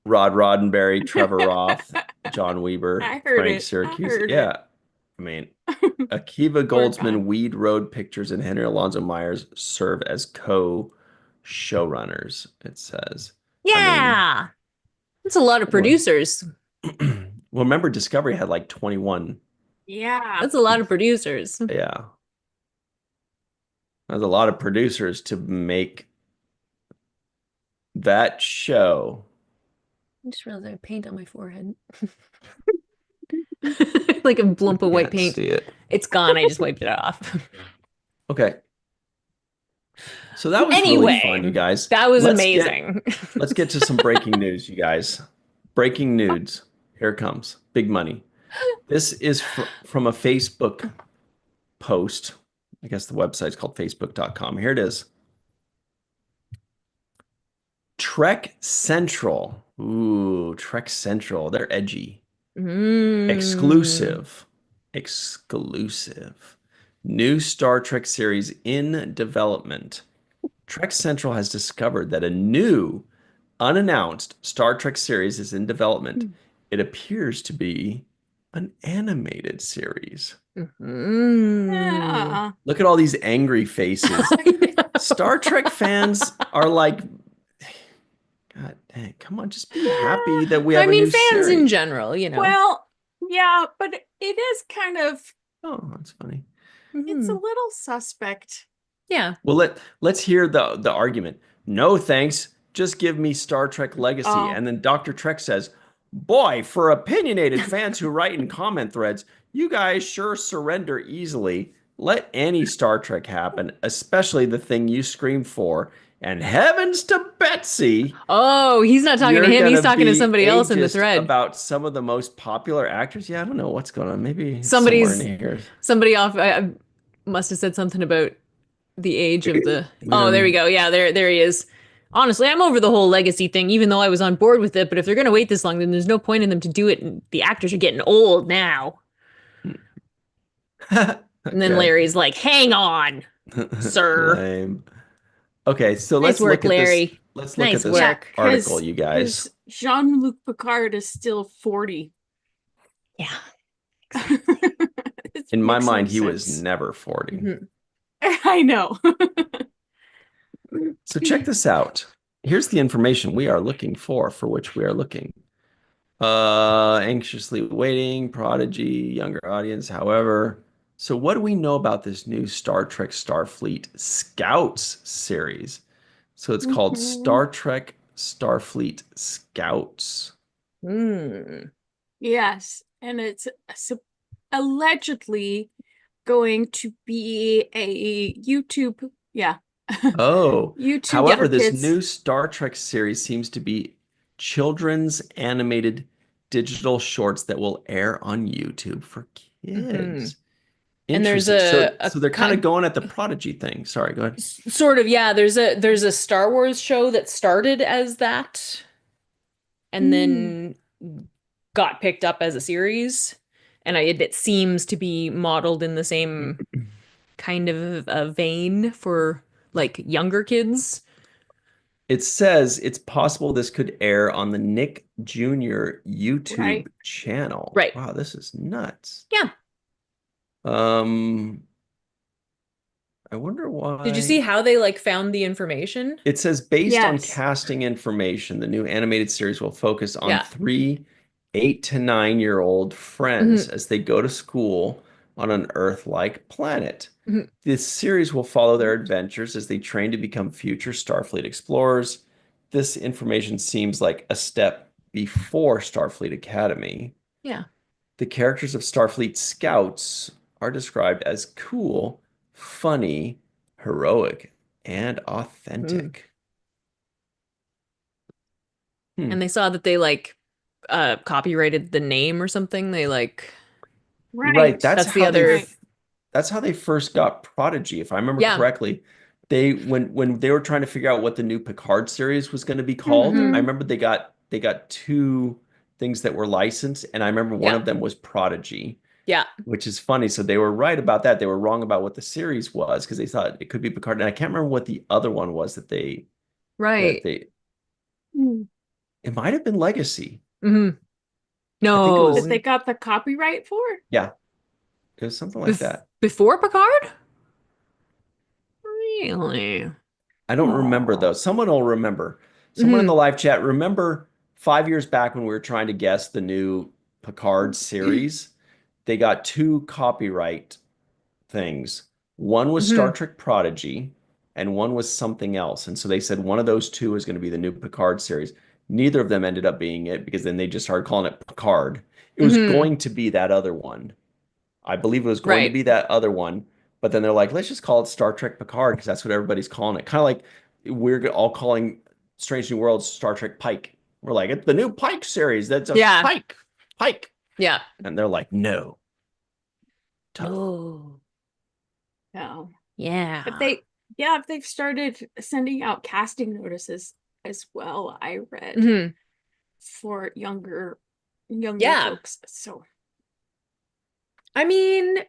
Rod Roddenberry, Trevor Roth, John Weber, I heard Frank it. I Syracuse. heard Yeah, I mean, Akiva Poor Goldsman, guy. Weed Road Pictures, and Henry Alonso Myers serve as co-showrunners, it says. I mean, Yeah. That's a lot of well, producers. well, remember Discovery had like 21. Yeah. That's a lot of producers. Yeah. There's a lot of producers to make that show. I just realized I have paint on my forehead. Like a lump of white Can't paint. see it. It's gone. I just wiped it off. Okay. So that was really fun, you Anyway, guys. that was Let's get amazing. let's get to some breaking news, you guys. Breaking news. Here it comes. Big money. This is from a Facebook post. I guess the website's called facebook.com. Here it is. Trek Central. Ooh, Trek Central. They're edgy. Mm. Exclusive. Exclusive. New Star Trek series in development. Trek Central has discovered that a new, unannounced Star Trek series is in development. It appears to be an animated series. Mm. Yeah. Look at all these angry faces. Star Trek fans are like, God dang, come on, just be happy that we I have a mean, new fans in series. general, you know. Well, yeah, but it is kind of, Oh, that's funny. it's a Mhm. little suspect. Yeah. Well, let's hear the argument. No, thanks. Just give me Star Trek Legacy. Oh, And then Dr. Trek says, boy, for opinionated fans who write in comment threads, you guys sure surrender easily. Let any Star Trek happen, especially the thing you screamed for. And heavens to Betsy, Oh, he's not talking to you're him. He's gonna talking to be somebody else in the ageist thread. about some of the most popular actors. Yeah, I don't know what's going on. Maybe it's somewhere in Somebody's here. somebody off. I must have said something about the age of the. Oh, there we Um, go. Yeah, there he is. Honestly, I'm over the whole legacy thing, even though I was on board with it. But if they're gonna wait this long, then there's no point in them to do it. And the actors are getting old now. And then okay. Larry's like, "Hang on, sir. Lame. Okay, so Nice let's work, look at this. Larry. Let's look at Nice this yeah, work." article, because you guys. Jean-Luc Picard is still 40. Yeah. It In my makes no mind, he was sense. never 40. Mhm. I know. So check this out. Here's the information we are looking for which we are looking. Anxiously waiting, Prodigy, younger audience, however. So what do we know about this new Star Trek Starfleet Scouts series? So it's called Mhm. Star Trek Starfleet Scouts. Mm. Yes, and it's allegedly going to be a YouTube, yeah, Oh, YouTube however, for this kids. new Star Trek series seems to be children's animated digital shorts that will air on YouTube for Hmm. kids. And there's Interesting. So they're kind of going at the Prodigy thing. Sorry, go ahead. sort of, yeah, there's a Star Wars show that started as that and Mm, then got picked up as a series. And it seems to be modeled in the same kind of a vein for like younger kids. It says it's possible this could air on the Nick Jr. YouTube right. channel. Right. Wow, this is nuts. Yeah. Um, I wonder Did you see why. how they like found the information? It says based on Yes. casting information, the new animated series will focus on Yeah. three 8 to 9 year old friends Hmm. as they go to school on an Earth-like planet. Hmm. This series will follow their adventures as they train to become future Starfleet explorers. This information seems like a step before Starfleet Academy. Yeah. The characters of Starfleet Scouts are described as cool, funny, heroic, and Mm. authentic. Hmm. And they saw that they like copyrighted the name or something. They like Right, Right. that's the other. Right. that's how they first got Prodigy, if I remember Yeah. correctly. They when they were trying to figure out what the new Picard series was going to be called, I Hmm. Hmm. remember they got two things that were licensed, and I remember one Yeah. of them was Prodigy, Yeah. which is funny. So they were right about that. They were wrong about what the series was because they thought it could be Picard, and I can't remember what the other one was that Right. they Mm. it might have been Legacy. Hmm. I think it That was they No. got the copyright for? yeah, It was something like that. Before Picard? Really? I don't remember Aw. though. Someone will remember. Someone in the Hmm. live chat, remember 5 years back when we were trying to guess the new Picard series? They got two copyright things. One was Star Hmm. Trek Prodigy, and one was something else. And so they said one of those two is going to be the new Picard series. Neither of them ended up being it because then they just started calling it Picard. It was Hmm. going to be that other one. I believe it was going to Right. be that other one, but then they're like, let's just call it Star Trek Picard because that's what everybody's calling it. Kind of like we're all calling Strange New Worlds Star Trek Pike. We're like, it's the new Pike series. That's a Yeah. Pike, Pike. Yeah. And they're like, no, tough. Oh, No. But yeah. they've started sending out casting notices as well, I read, Hmm. for younger Yeah. folks. So I mean,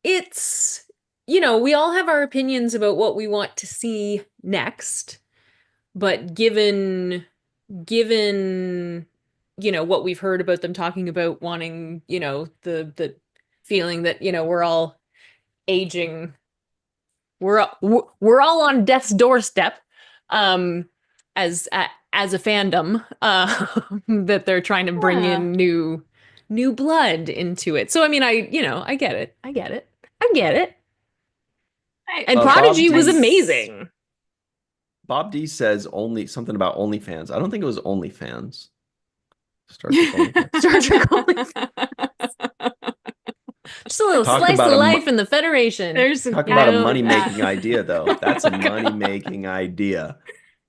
it's, we all have our opinions about what we want to see next, but given what we've heard about them talking about wanting, the feeling that, we're all aging, we're all on death's doorstep, um as a fandom, that they're trying to bring yeah. in new blood into it. So I mean, I get it. I get it. I get it. I And yeah, Bob Prodigy was D. amazing. Bob D says only something about OnlyFans. I don't think it was OnlyFans. Star Trek OnlyFans. Star Trek only. Just a little Talk slice of about life in the Federation. There's talk You about a know, money-making idea, though. That's a Oh, God. money-making idea.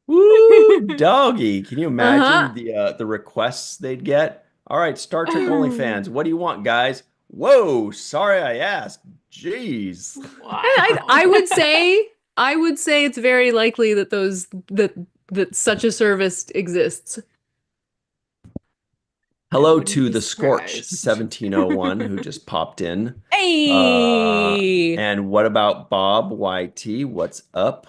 Woo, doggy. Can you uh-huh. imagine the requests they'd get? All right, Star Trek OnlyFans. What do you want, guys? Whoa, sorry I asked. Jeez. I Wow. would say it's very likely that that such a service exists. I Hello wouldn't to be the Scorch surprised. 1701 who just popped in. Hey. And what about Bob YT? What's up?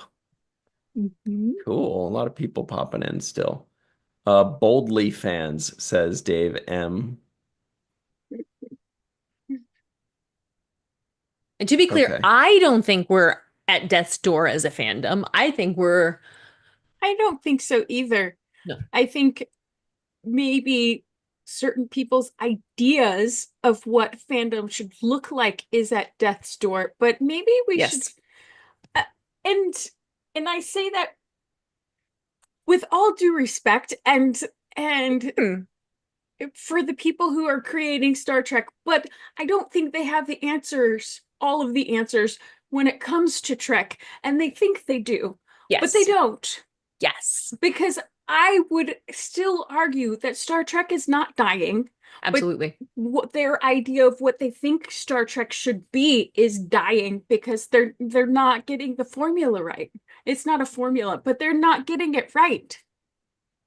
Mhm. Cool. A lot of people popping in still. Boldly fans, says Dave M. And to be clear, Okay. I don't think we're at death's door as a fandom. I think we're I don't think so either. no. I think maybe certain people's ideas of what fandom should look like is at death's door, but maybe we should, Yes. uh, and I say that with all due respect, and Hmm. for the people who are creating Star Trek, but I don't think they have the answers, all of the answers when it comes to Trek, and they think they do, but they Yes. don't. Yes. Because I would still argue that Star Trek is not dying, but Absolutely. what their idea of what they think Star Trek should be is dying because they're not getting the formula right. It's not a formula, but they're not getting it right.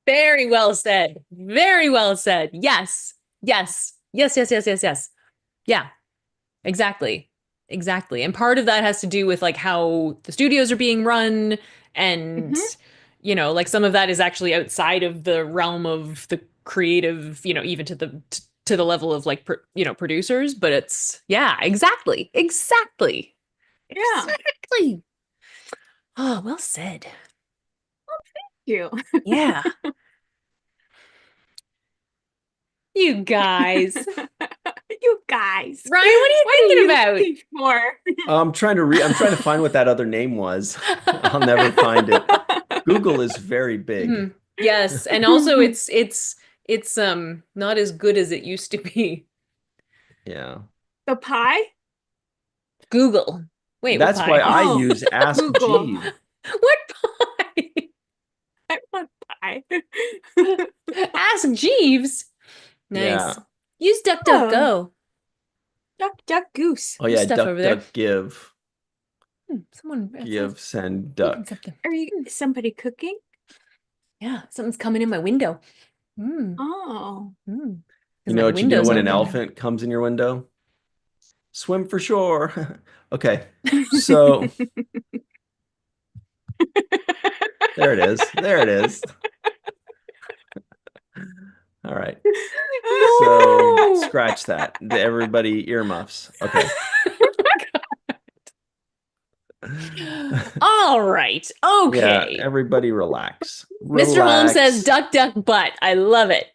Very well said. Very well said. Yes. Yes. Yes, yes, yes, yes, yes. Yeah, exactly. Exactly. And part of that has to do with like how the studios are being run, and Mhm. like some of that is actually outside of the realm of the creative, even to the level of like producers, but it's yeah, exactly. Exactly. Yeah, Exactly. Oh, well said. you. Yeah. You guys. You guys. Ryan, what are you What are thinking you about? looking for? I'm trying to find what that other name was. I'll never find it. Google is very big. Mhm. Yes, and also it's not as good as it used to be. Yeah. The pie? Google. Wait, what That's why pie? I Oh, use Ask Google. Jeeve. What pie? I want pie. Ask Jeeves. Nice. Yeah. Use Oh, DuckDuckGo. duck, duck, goose. Oh There's yeah, stuff over duck, there. duck, give. Someone Give, send, cooking duck. something. Are you somebody cooking? Yeah, something's coming in my window. Mm, Oh. mm. You Because my know what you do window's when an open. elephant comes in your window? Swim for shore. Okay. So there it is. There it is. All right. So No. scratch that. Everybody earmuffs. Okay. All right. Yeah, Okay. everybody relax. Mr. Holmes says Relax. duck, duck, butt. I love it.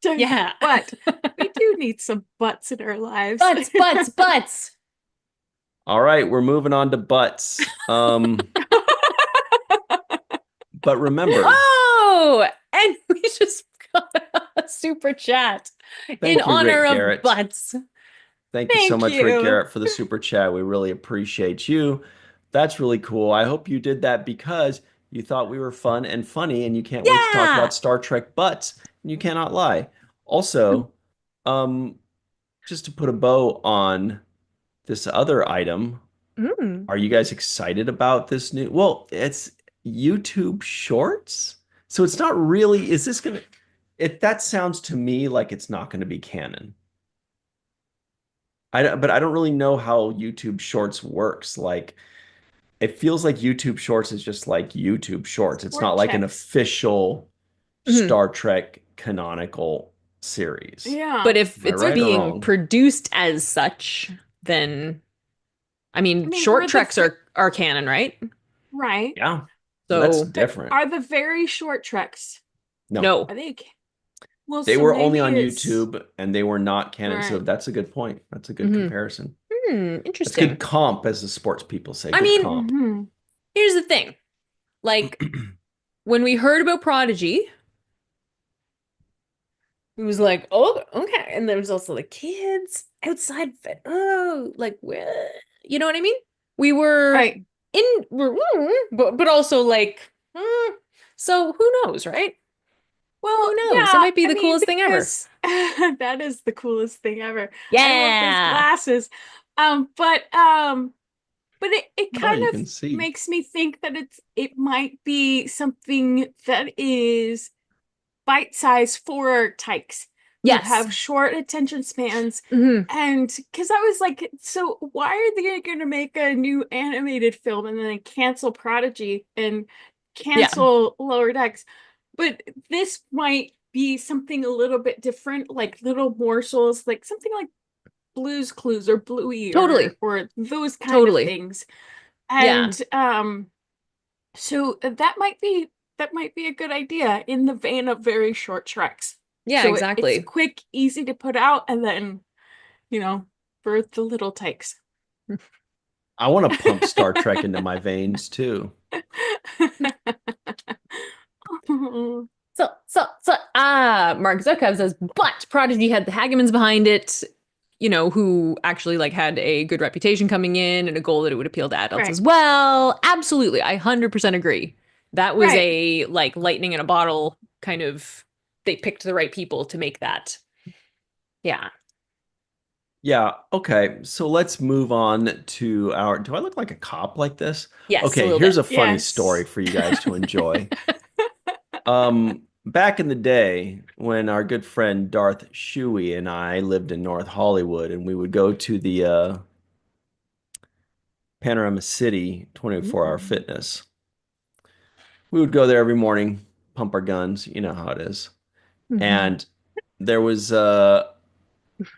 Yeah. But we do need some butts in our lives. Butts, butts, butts. All right, we're moving on to butts. But remember, Oh, and we just got a super chat in thank you, honor Rick of Garrett. butts. Thank you so Thank much, Rick you. Garrett, for the super chat. We really appreciate you. That's really cool. I hope you did that because you thought we were fun and funny, and you can't wait to talk Yeah. about Star Trek butts. And you cannot lie. Also, um, just to put a bow on this other item, Mm. are you guys excited about this new? Well, it's YouTube Shorts. So it's not really, is this gonna, that sounds to me like it's not going to be canon. But I don't really know how YouTube Shorts works. Like, it feels like YouTube Shorts is just like YouTube Shorts. It's Sport not like an checks. official Mhm. Star Trek canonical series. Yeah. But if Am I it's right or being wrong? produced as such, then I I mean, mean, short treks are canon, right? right. Yeah. Well, that's So But different. are the very short treks, No, no. are they? Well, they so were only maybe on it's YouTube and they were not canon. So right. that's a good point. That's a good Hmm. comparison. That's good Interesting. comp, as the sports people say. I Good mean, comp. Hmm. here's the thing. Like when we heard about Prodigy, it was like, oh, okay. And there was also like kids outside. Oh, like where? You know what I mean? We were Right. but also like, so who knows, right? Who Well, knows? It yeah, might be I the mean, coolest thing ever. because that is the coolest thing ever. I love those Yeah. glasses. But it Oh, kind you of can see. makes me think that it might be something that is bite-sized for tykes who Yes. have short attention spans. Hmm. And because I was like, so why are they going to make a new animated film and then cancel Prodigy and Yeah. cancel Lower Decks? But this might be something a little bit different, like little morsels, like something like Blue's Clues or Bluey Totally. or those kind of Totally. things. Yeah. And so that might be a good idea in the vein of very short treks. Yeah, So it's exactly. quick, easy to put out, and then, you know, for the little tykes. I want to pump Star Trek into my veins too. Mark Zuckow says, but Prodigy had the Hagemans behind it, who actually like had a good reputation coming in and a goal that it would appeal to adults Right, as well. Absolutely. I 100% agree. That was right. a like lightning in a bottle kind of, they picked the right people to make that. Yeah. Yeah, okay. So let's move on to our. Do I look like a cop like this? Yes, a Okay, little here's bit. a funny story Yes. for you guys to enjoy. Back in the day when our good friend Darth Shuey and I lived in North Hollywood and we would go to the Panorama City 24-hour Ooh. fitness. We would go there every morning, pump our guns, you know how it is. Mhm. And there was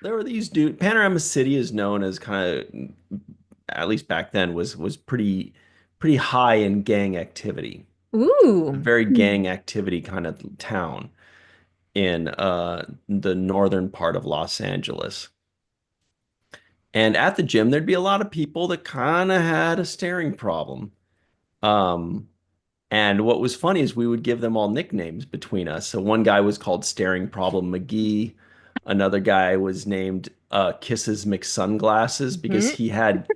there were these dude Panorama City is known as kind of, at least back then, was pretty high in gang activity. A Ooh. very gang activity kind of town in the northern part of Los Angeles. And at the gym, there'd be a lot of people that kind of had a staring problem. Um, and what was funny is we would give them all nicknames between us. So one guy was called Staring Problem McGee. Another guy was named Kisses McSunglasses because Mhm. he had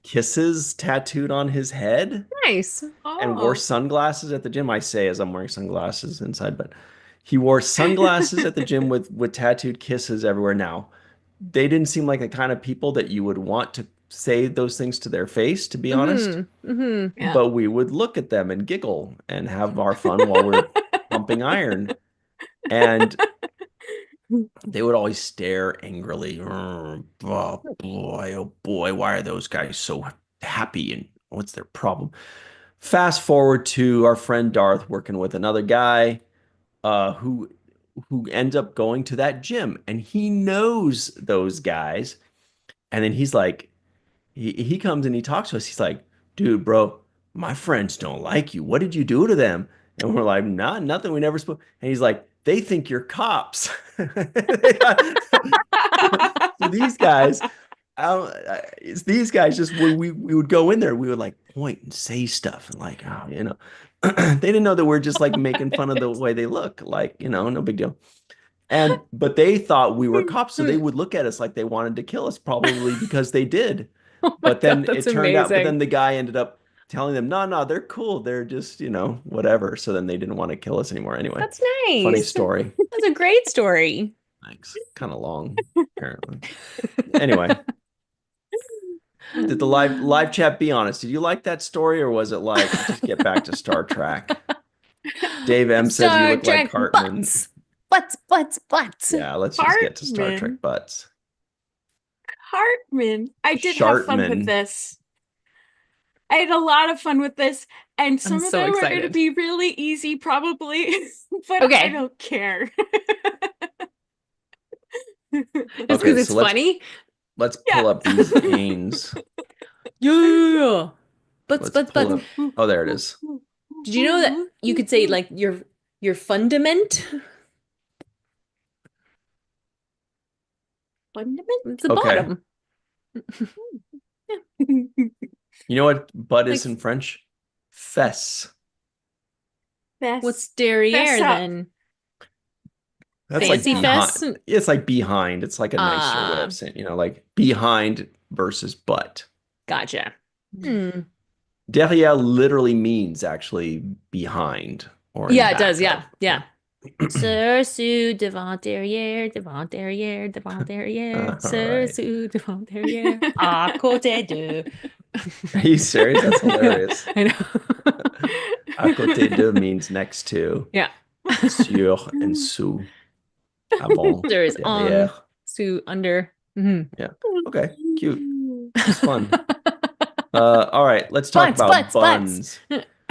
kisses tattooed on his head Nice. and wore Oh. sunglasses at the gym. I say as I'm wearing sunglasses inside, but he wore sunglasses at the gym with tattooed kisses everywhere. Now, they didn't seem like the kind of people that you would want to say those things to their face, to be honest. Hmm. Hmm. Yeah. But we would look at them and giggle and have our fun while we're pumping iron. And they would always stare angrily. Oh boy, oh boy, why are those guys so happy and what's their problem? Fast forward to our friend Darth working with another guy who who ends up going to that gym, and he knows those guys. And then he's like, he comes and he talks to us. He's like, dude, bro, my friends don't like you. What did you do to them? And we're like, nah, nothing. We never spoke. And he's like, they think you're cops. So these guys, it's these guys just we would go in there, we would like point and say stuff and like, oh, they didn't know that we're just like making fun of the way they look, like, no big deal. But they thought we were cops, so they would look at us like they wanted to kill us, probably because they did. Oh my But then God, that's it turned out, but then amazing. the guy ended up telling them, no, they're cool. They're just, whatever. So then they didn't want to kill us anymore anyway. That's Funny nice. story. That's a great story. Thanks. Kind of long, apparently. Anyway, did the live chat, be honest? Did you like that story, or was it like just get back to Star Trek? Dave M says you Star look like Trek Cartman. butts. Yeah, let's just get to Star Trek Cartman. butts. Cartman. I did have fun with Shartman. this. I had a lot of fun with this, and I'm some of so them are going to excited. be really easy, probably, but Okay. I don't care. Just Okay, because it's so funny. Let's Yeah. pull up these Hanes. Yeah. Let's Butts. pull up. Oh, there it is. Did you know that you could say like your fundament? Fundament? It's the Okay. bottom. You know what butt is Like- in French? Fesse. What's derriere Fess up. then? That's Fancy like fess? behind. It's like behind. It's like a nicer way Ah. of saying, like behind versus butt. Gotcha. Hmm. Derrière literally means actually behind or in Yeah, it back does. of. Yeah. Sur, devant, derrière, devant, derrière, devant, derrière. All Sur, right. devant, derrière. À côté de. Are you serious? That's hilarious. I know. À côté de means next to. Yeah. Sur and sous. Avant. There is on, Derrière. sous, under. Mhm. Yeah. Okay. Cute. It's fun. All right. Let's talk about Butts. buns.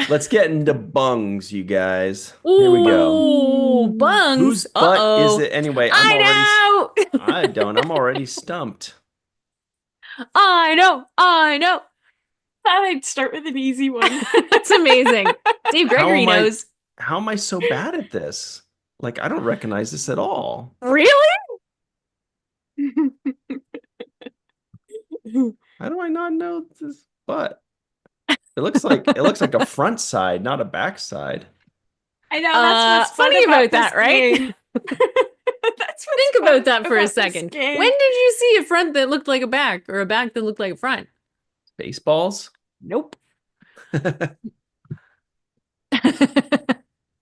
Let's get into bungs, you guys. Here we go. Ooh, bungs. Whose butt Uh-oh. is it anyway? I know. I don't. I'm already stumped. I know. Thought I'd start with an easy one. That's amazing. Dave Gregory am I- knows. How am I so bad at this? Like, I don't recognize this at all. Really? How do I not know this butt? It looks like a front side, not a back side. I know that's what's fun funny about this that, right? game. That's what's Think fun about that for a this second. game. When did you see a front that looked like a back or a back that looked like a front? Baseballs? Nope.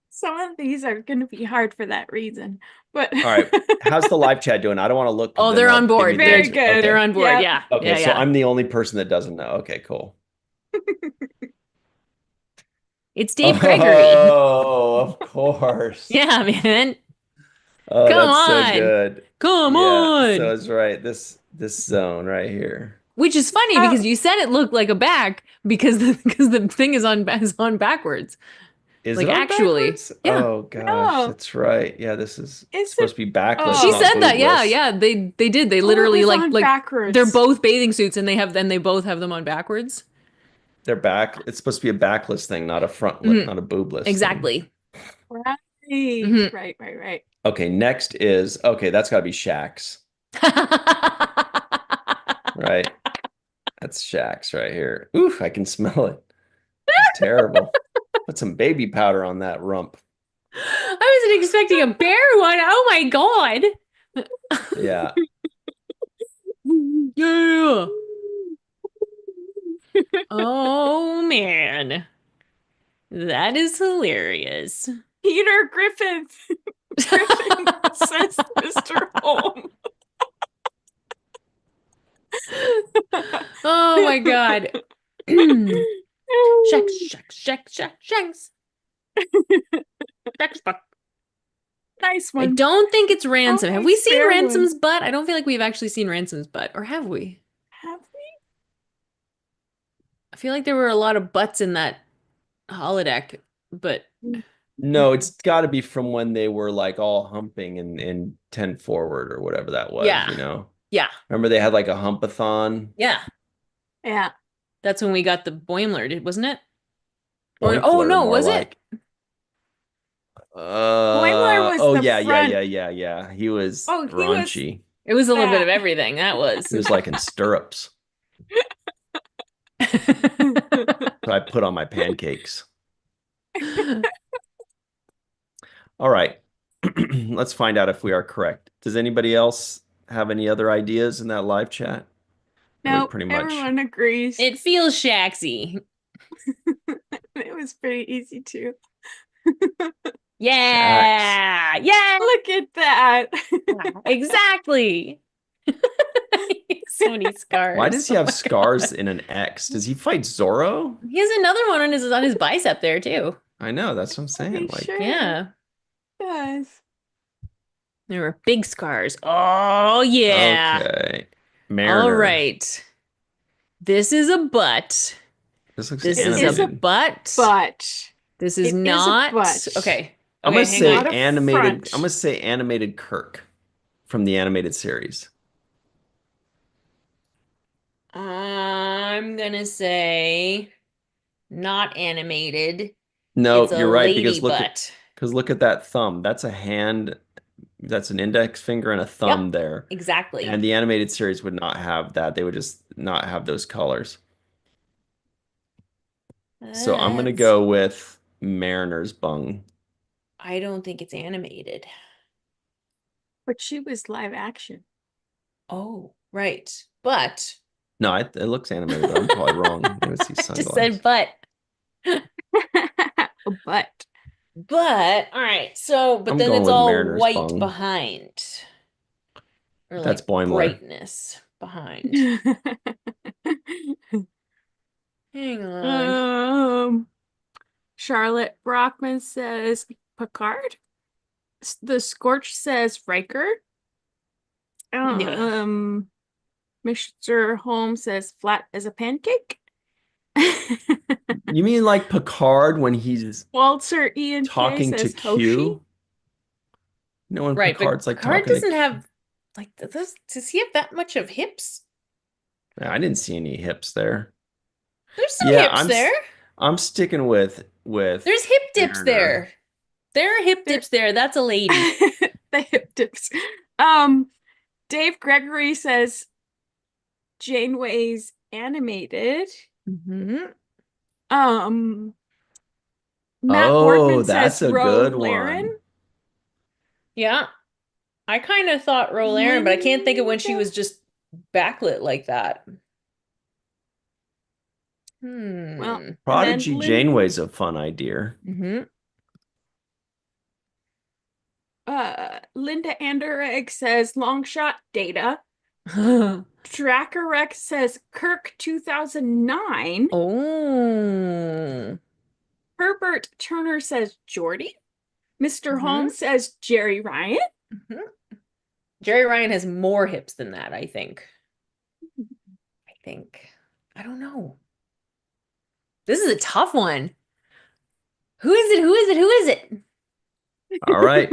Some of these are going to be hard for that reason, but All right. How's the live chat doing? I don't want to look. Oh, then they're they'll on give board. me the Very answer. good. Okay. They're on board. Yep. Yeah. Okay, Yeah, so yeah. I'm the only person that doesn't know. Okay, cool. It's Dave Gregory. Oh, of course. Yeah, man. Oh, Come that's so on. good. Come Yeah, on. so it's right. This zone right here. Which is funny Oh. because you said it looked like a back because the thing is on backwards. Is Like, it on actually, backwards? yeah. Oh gosh, No. that's right. Yeah, this is Is supposed it- to be backless. Oh. She not said that. Yeah, boobless. yeah. They did. They Oh, it literally was like on like backwards. they're both bathing suits and they both have them on backwards. They're back. It's supposed to be a backless thing, not a frontless, Mhm. not a boobless. thing. Exactly. Right. Mhm. Right. Okay, next is that's got to be Shaq's, right? That's Shaq's right here. Oof, I can smell it. It's terrible. Put some baby powder on that rump. I wasn't expecting a bear one. Oh my god. Yeah. Yeah. Oh man. That is hilarious. Peter Griffin. Griffin says Mr. Holmes. Oh my god. Shanks. Nice I one. don't think it's Ransom. Have my we seen fair one. Ransom's butt? I don't feel like we've actually seen Ransom's butt, or have we? Have we? I feel like there were a lot of butts in that holodeck, but No, it's got to be from when they were like all humping in 10 forward or whatever that was, Yeah. you know? Yeah. Remember they had like a humpathon? Yeah. Yeah. That's when we got the Boimler, wasn't it? Or oh Boinkler, no, more was it? like. Boimler was Oh the yeah, yeah, front. yeah, yeah, yeah. He was Oh, he was raunchy. It was a little bit of that. everything. That was. He was like in stirrups. So I put on my pancakes. All right. Let's find out if we are correct. Does anybody else have any other ideas in that live chat? Or we Nope, pretty much everyone agrees. It feels shaxy. It was pretty easy too. Shax. Yeah. Yeah. Look at that. Exactly. So many Why scars. does he Oh have my scars God. in an X? Does he fight Zorro? He has another one on his bicep there too. I know, that's what I'm saying. He Like, sure Yeah. does. There were big scars. Oh yeah. okay. All Mariner. right. This is a butt. This looks This It is a is a animated. butt. but. This is It is a not. but. Okay. I'm Okay, gonna It's hang say not on. a animated. I'm front. gonna say animated Kirk from the animated series. I'm gonna say not animated. It's No, a you're right, lady butt. because look at that thumb. That's a hand, that's an index finger and a Yep, thumb there. And exactly. the animated series would not have that. They would just not have those colors. So I'm gonna That's, go with Mariner's bung. I don't think it's animated. But she was live action. Oh, right. But No, it looks animated, but I'm probably wrong. Let me see I just said sunglasses. but. A but. But, all right. So, but I'm then going it's with all Mariner's white bung. behind, or That's like Boimler. brightness behind. Hang on. um, Charlotte Brockman says Picard. The Scorch says Riker. Yeah. Um, Mr. Holmes says flat as a pancake. You mean like Picard when he's Walter Ian K talking to says Hoshi. Q? You know when Right, but Picard's like Picard talking to doesn't Q? have like does he have that much of hips? I didn't see any hips there. There's some Yeah, hips there. I'm sticking with There's hip dips Mariner. there. There are hip There- dips there. That's a lady. the hip dips. Um, Dave Gregory says Janeway's animated. Hmm. Um, Matt Oh, Boardman that's says a Ro good Laren. one. Yeah. I kind of thought Rolaren, but I can't think of when she Linda. was just backlit like that. Well, Hmm. and then Prodigy Janeway's a fun idea. Hmm. Linda Anderegg says long shot data. Dracarek says Kirk 2009. Oh. Herbert Turner says Geordie. Mr. Hmm. Holmes says Jerry Ryan. Hmm. Jerry Ryan has more hips than that, I think. I think. I don't know. This is a tough one. Who is it? Who is it? Who is it? All right,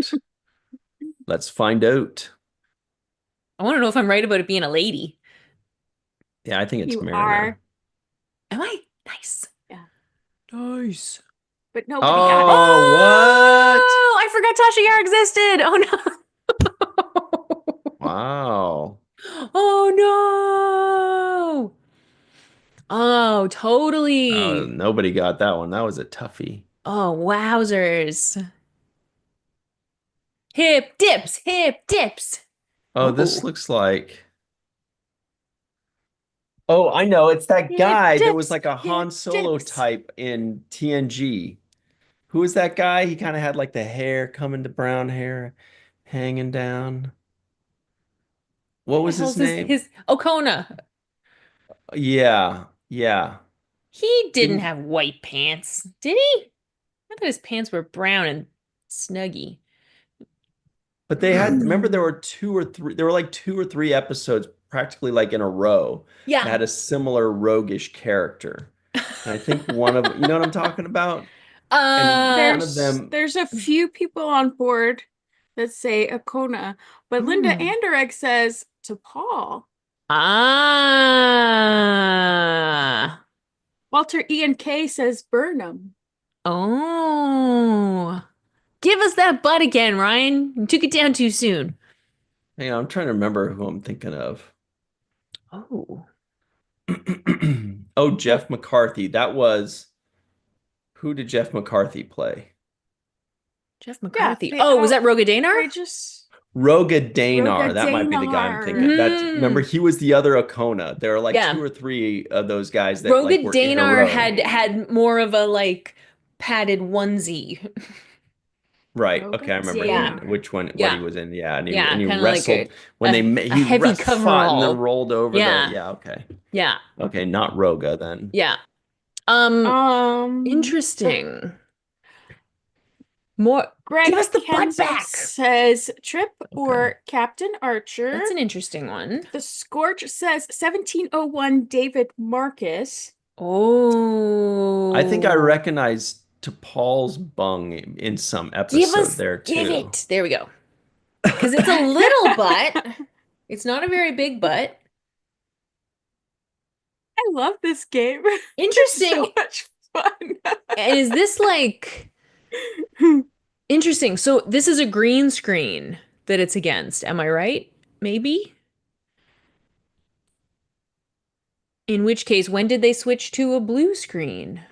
let's find out. I want to know if I'm right about it being a lady. Yeah, I think it's You Mariner. are. Am I? Nice. Yeah. Nice. But nobody got it. Oh, what? Oh, I forgot Tasha Yar existed. Oh no. Wow. Oh no. Oh, totally. Nobody got that one. That was a toughie. Oh, wowzers. Hip dips, hip dips. Oh, this Oh, looks like. Oh, I know. It's that Hip guy that was dips, like a hip Han Solo dips. type in TNG. Who is that guy? He kind of had like the hair coming to brown hair hanging down. What what the was his hell's his name? his Okona? Yeah, yeah. He didn't Didn't have white pants, did he? I thought his pants were brown and snuggy. but they had, remember there were two or three, there were like two or three episodes practically like in a row that Yeah. had a similar roguish character. And I think one of, you know what I'm talking about? And one of There's them, there's a few people on board that say Akona, but Linda Hmm. Anderegg says to Paul. Ah. Walter Ian K says Burnham. Oh. Give us that butt again, Ryan. You took it down too soon. hang on, I'm trying to remember who I'm thinking of. Oh. Oh, Well, Jeff McCarthy. That was who did Jeff McCarthy play? Jeff yeah, McCarthy. they Oh, was that Roga Danar? I just Roga Danar. Roga That might be the guy I'm thinking Danar. of. That's remember Hmm. he was the other Okona. There are like Yeah. two or three of those guys that like Roga were in a Danar row. had more of a like padded onesie. Right. Roga Okay, I remember Yeah. him. Danar. Which one? What he Yeah. was in? Yeah, Yeah. and he Kind of like wrestled when a he heavy fought and then coverall. rolled over the. Yeah. Yeah. Okay. Yeah. Okay. Not Roga then. Yeah. Um, The interesting. More, give Greg us the butt Kenzel back. says Trip Okay. or Captain Archer. That's an interesting one. The Scorch says 1701 David Marcus. I think I Oh, recognize to Paul's bung in some episode there give too. it. There we go. Because it's a little butt. It's not a very big butt. I love this game. It's so Interesting. much fun. And is this like interesting? So this is a green screen that it's against. Am I right? Maybe? In which case, when did they switch to a blue screen?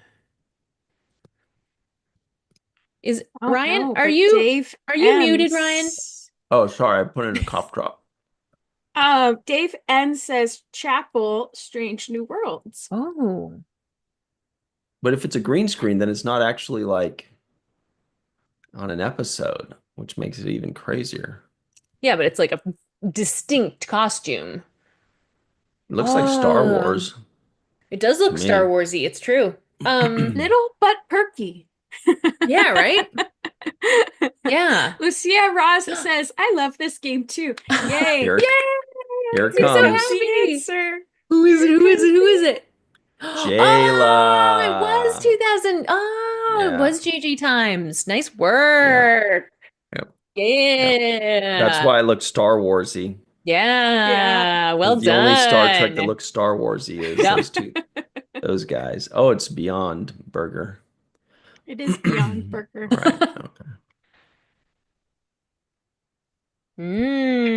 Is I don't Ryan, know, but Dave are you muted, Ryan? ends. Oh, sorry, I put in a cough drop. Dave N says Chapel, Strange New Worlds. Oh. But if it's a green screen, then it's not actually like on an episode, which makes it even crazier. Yeah, but it's like a distinct costume. It looks like Star Oh. Wars It does to look Star me. Warsy. It's true. Little but perky. Yeah, right? Yeah. Lucia Ross says, I love this game too. Yay. Here, Yay! here it Makes me so That's comes. the happy. answer. Who is it? Here Who is it? comes Who is the it? Oh, it was Jayla. 2000. Oh, it Yeah, was GG times. Nice yeah, work. yep, yep. That's Yeah. why it looked Star Warsy. Yeah. Yeah. Well Because the only Star Trek that done. looks Star Warsy is Yep. those guys. Oh, it's Beyond Burger. It is Beyond Burger. Right. Okay.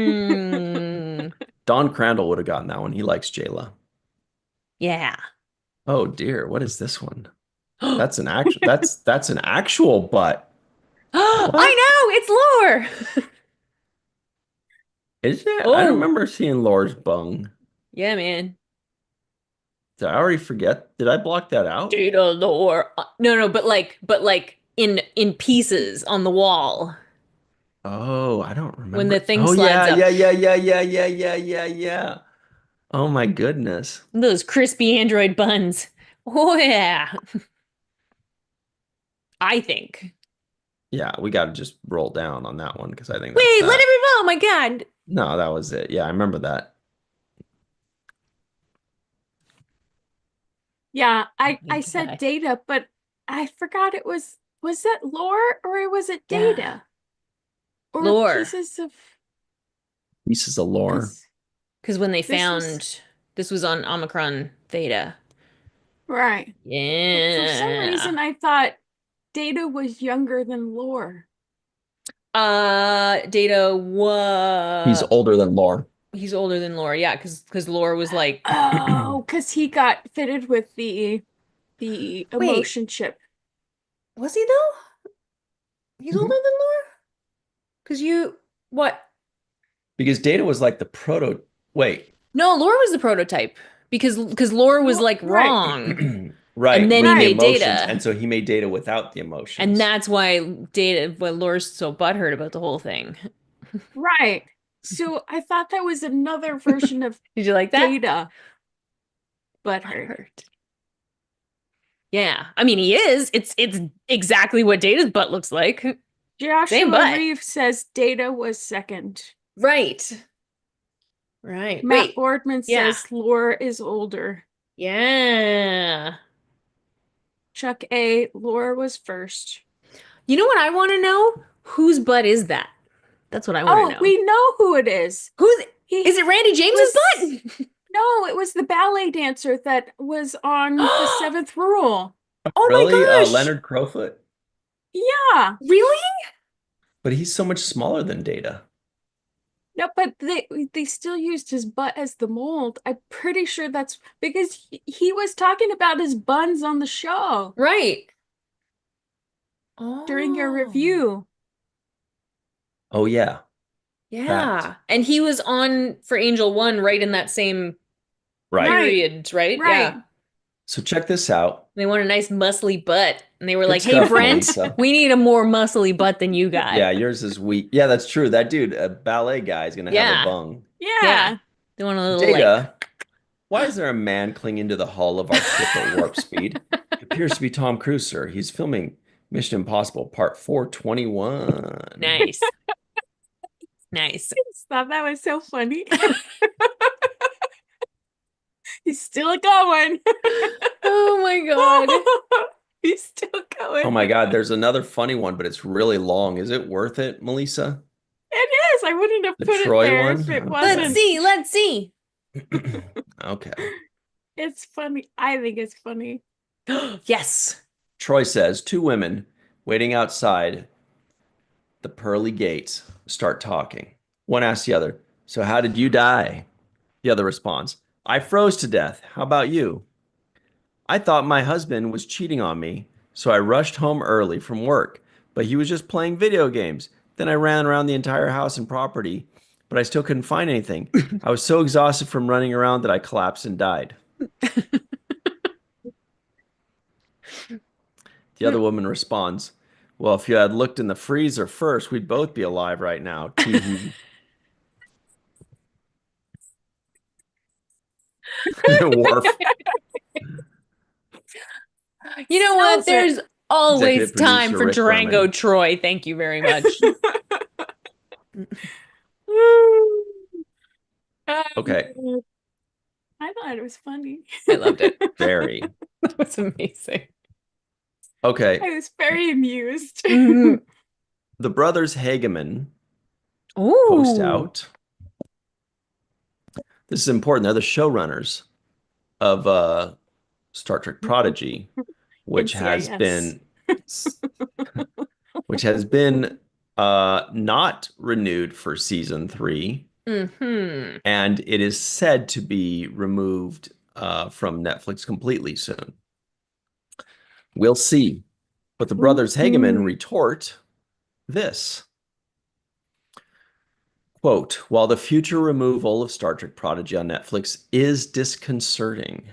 Mm. Don Crandall would have gotten that one. He likes Jayla. Yeah. Oh dear, what is this one? That's an actual that's an actual butt. What? I know, it's lore. Is it? I don't Oh, remember seeing Laura's bung. yeah, man. Did I already forget? Did I block that out? Data lore. No, no, but like in pieces on the wall Oh, I don't when the remember. thing Oh slides yeah, up. yeah, yeah, yeah, yeah, yeah, yeah, yeah, yeah. Oh my goodness. Those crispy Android buns. Oh yeah. I think. Yeah, we got to just roll down on that one because I think that's Wait, let that. every oh my God. No, that was it. Yeah, I remember that. Yeah, Oh my I said God. Data, but I forgot it was that Lore or was it Yeah. Data? Or Lore. pieces of Pieces of lore. Because when they this was found this was on Omicron Theta. right. But for some Yeah. reason I thought Data was younger than Lore. Data He's was older than lore. he's older than Lore. Yeah, because Lore was like, Oh, because he got fitted with the wait, emotion chip. was he though? He's older Mhm. than Lore? Because you what? Because Data was like the proto. Wait. No, Lore was the prototype because Lore was like Right, wrong, and Right, then with he the right, made emotions. Data, And so he made Data without the and emotions. that's why Lore's so butthurt about the whole thing. right. So I thought that was another version of Did you like that? Data, but her. Butthurt. Yeah, I mean he is. It's exactly what Data's butt looks like. Same Joshua butt. Reeve says Data was second. Right. Right. Matt Wait. Boardman Yeah. says Lore is older. Yeah. Chuck A. Laura was first. You know what I want to know? Whose butt is that? That's what I want to Oh, know. we know who it is. Is it Randy James's butt? No, it was the ballet dancer that was on the Seventh Rule. Oh my Really? gosh. Leonard Crowfoot? Yeah. Really? But he's so much smaller than Data. No, but they still used his butt as the mold. I'm pretty sure that's because he was talking about his buns on the show Right. during your Oh. review. Oh, yeah. Yeah. Fact. And he was on for Angel One right in that same Right. period, right? Right. Yeah. So check this out. They want a nice muscly butt. And they were Good like, hey, stuff, Brent, Melissa. we need a more muscly butt than you got. Yeah, yours is weak. Yeah, that's true. That dude, a ballet guy, is going to have Yeah. a bung. Yeah. They want a little Data, why is there a man clinging to the hull of our ship at warp speed? It appears to be Tom Cruise, sir. He's filming Mission Impossible Part 421. Nice. Nice. I just thought that was so funny. He's still going. Oh my God. He's still going. Oh my God, there's another funny one, but it's really long. Is it worth it, Melissa? It is. I wouldn't have The put Troy it there one? if it Okay. wasn't. Let's see. Okay. It's funny. I think it's funny. Yes. Troy says, two women waiting outside the pearly gates start talking. One asks the other, so how did you die? The other responds, I froze to death. How about you? I thought my husband was cheating on me, so I rushed home early from work, but he was just playing video games. Then I ran around the entire house and property, but I still couldn't find anything. I was so exhausted from running around that I collapsed and died. The other woman responds, well, if you had looked in the freezer first, we'd both be alive right now. Tee-hee. Worf. You know what? Sells it. There's always Executive time producer for Rick Durango Berman. Troy. Thank you very much. Okay. I thought it was funny. I loved it. Very. That was amazing. Okay. I was very amused. Mhm. The brothers Hageman post Ooh. out. This is important. They're the showrunners of Star Trek Prodigy, which has NCIS. been not renewed for season 3, Mm-hmm. and it is said to be removed from Netflix completely soon. We'll see. But the brothers Hageman retort this. Quote, while the future removal of Star Trek Prodigy on Netflix is disconcerting,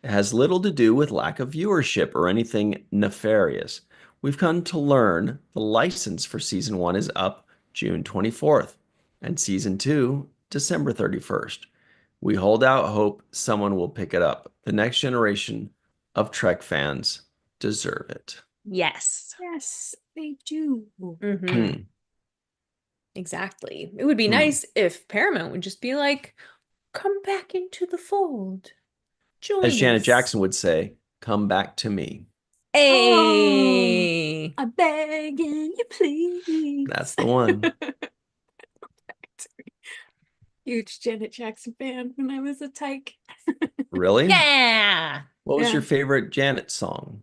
it has little to do with lack of viewership or anything nefarious. We've come to learn the license for season 1 is up June 24th and season 2 December 31st. We hold out hope someone will pick it up. The next generation of Trek fans deserve it. Yes. Yes, they do. Mm-hmm. Exactly. It would be nice if Paramount would just be like, come back into the fold. Join As Janet us. Jackson would say, come back to me. Hey. I'm begging you, please. That's the one. Huge Janet Jackson fan when I was a tyke. Really? Yeah. What was Yeah. your favorite Janet song?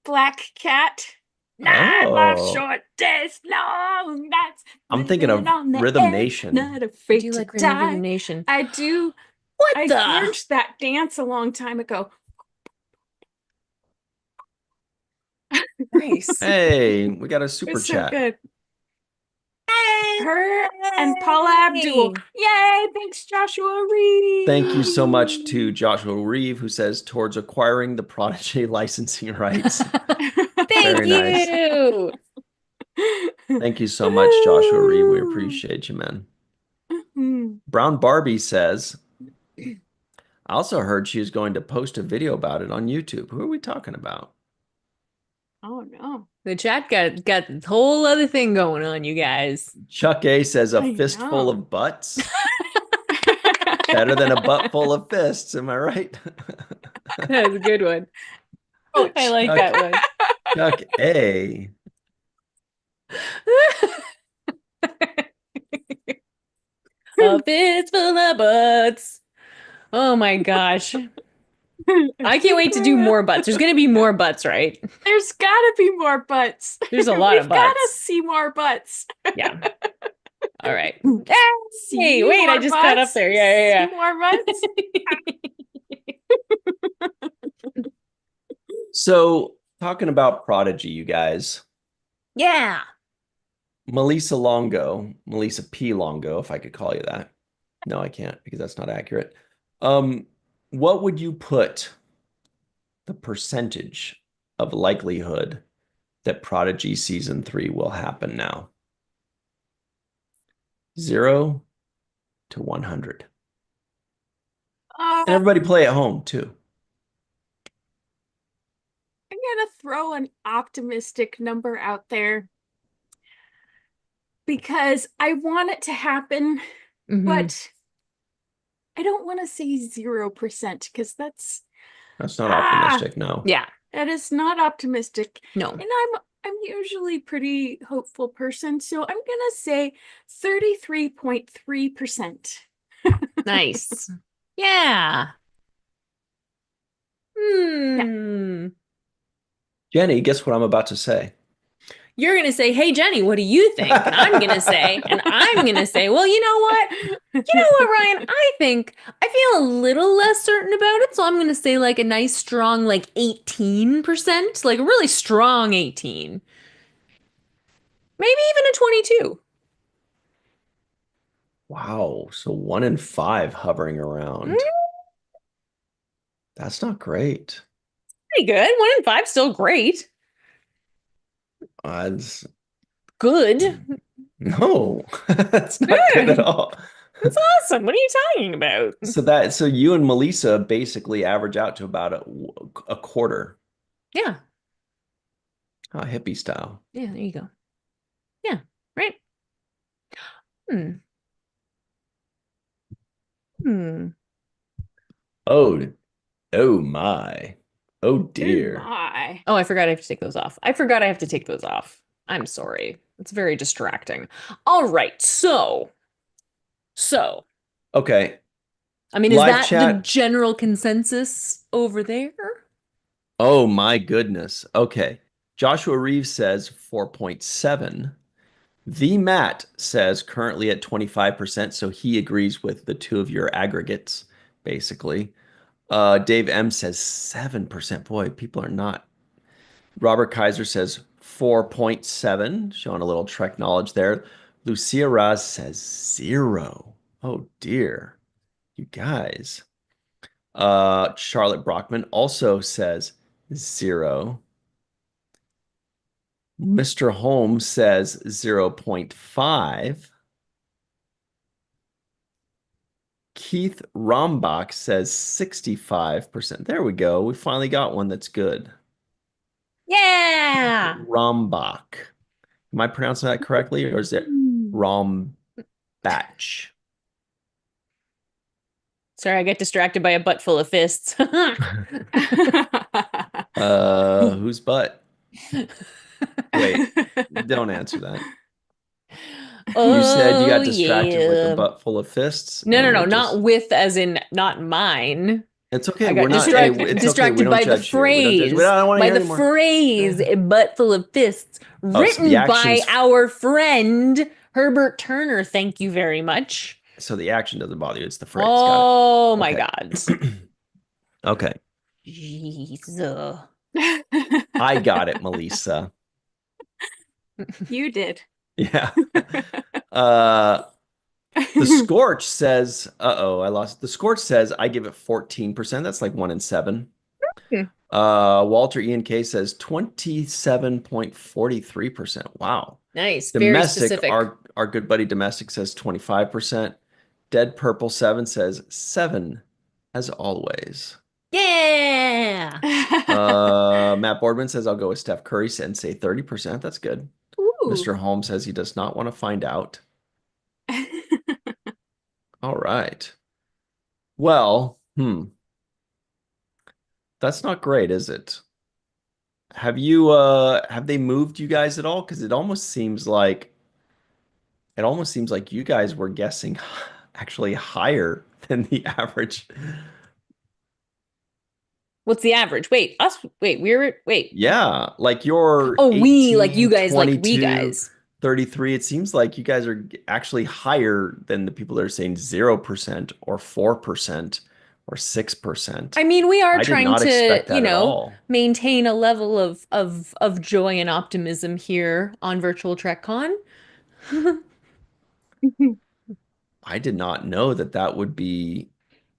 Black Cat. Night life Oh. short, days long. Nights. I'm thinking of living on the Rhythm edge, Nation. Not afraid Do you to like Rhythm die. Nation? I do. What I the? learned that dance a long time ago. Nice. Hey, we got a It super was so chat. good. Her and Paula Abdul. Yay! Thanks, Joshua Reed. Thank you so much to Joshua Reeve, who says towards acquiring the Prodigy licensing rights. Thank Very nice. you. Thank you so much, Joshua Reeve. We appreciate you, man. Mhm. Brown Barbie says, I also heard she is going to post a video about it on YouTube. Who are we talking about? Oh no. The chat got this whole other thing going on, you guys. Chuck A says a I fistful know. of butts. Better than a butt full of fists, am I right? That was a good one. I Ouch. like Chuck, that one. Chuck A. A fist full of butts. Oh my gosh. I can't wait to do more butts. There's going to be more butts, right? There's gotta be more butts. There's a lot of We've gotta butts. see more butts. Yeah. All right. Hey, See wait, I more just caught up butts. there. See Yeah, more butts. So, talking about Prodigy, you guys, yeah. Melissa P. Longo, if I could call you that. No, I can't because that's not accurate. What would you put the percentage of likelihood that Prodigy season 3 will happen now? 0 to 100. And Uh, everybody play at home too. I'm gonna throw an optimistic number out there because I want it to happen, Hmm. but I don't want to say 0% because That's not ah optimistic, no. Yeah. that is not optimistic. No. And I'm usually pretty hopeful person, so I'm gonna say 33.3%. Nice. Yeah. Yeah. Hmm. Jenny, guess what I'm about to say? You're going to say, "Hey Jenny, what do you think?" And I'm going to say, "Well, you know what? You know what, Ryan? I feel a little less certain about it, so I'm going to say like a nice strong like 18%, like a really strong 18. Maybe even a 22. Wow, so 1 in 5 hovering Mm, around. That's not great. pretty good. 1 in 5 still great. It's- Good. no, that's not good at Good. all. That's awesome. What are you talking about? So you and Melissa basically average out to about a quarter. Yeah. Hippie style. Yeah, there you go. Yeah, right. Hmm. Hmm. Oh, oh my. Oh Oh dear. my. Oh, I forgot I have to take those off. I forgot I have to take those off. I'm sorry. It's very distracting. All right. So, Okay. I mean, is Live that the chat. general consensus over there? Oh my goodness. Okay. Joshua Reeves says 4.7. The Matt says currently at 25%, so he agrees with the two of your aggregates, basically. Dave M says 7%. Boy, people are not. Robert Kaiser says 4.7, showing a little Trek knowledge there. Lucia Raz says 0. Oh dear. You guys. Charlotte Brockman also says 0. Mr. Holmes says 0.5. Keith Rombach says 65%. There we go. We finally got one that's good. Yeah. Rombach. Am I pronouncing that correctly, or is it Hmm. Rombach? Sorry, I get distracted by a butt full of fists. Whose butt? Wait, don't answer that. You said you Oh, got distracted with a yeah. butt full of fists, No, no, and no, we're not just, with as in not mine. it's okay. I We're got not, hey, distracted it's okay. We distracted don't by the judge here. We don't judge. We phrase, don't want to by hear the anymore. phrase a butt full of fists Oh, so the written by action's, our friend Herbert Turner. Thank you very much. so the action doesn't bother you. It's the phrase. Got it. Oh my Okay. God. Okay. Jesus. I got it, Melissa. You did. Yeah. Uh, the Scorch says, uh-oh, I lost. The Scorch says I give it 14%. That's like 1 in 7. Walter Ian K says 27.43%. Wow. Nice. Very Domestic, specific. our good buddy Domestic says 25%. Dead Purple 7 says 7 as always. Yeah. Matt Boardman says I'll go with Steph Curry and say 30%. That's good. Ooh. Mr. Holmes says he does not want to find out. All right. Well, That's not great, is it? Have they moved you guys at all? Because it almost seems like you guys were guessing actually higher than the average. What's the average? Wait, us, wait, wait. Yeah, like you're Oh, we, like you 18, guys, like we 22, guys. 33. It seems like you guys are actually higher than the people that are saying 0% or 4% or 6%. I mean, we are I did trying not to, expect that at all. maintain a level of joy and optimism here on Virtual TrekCon. I did not know that that would be.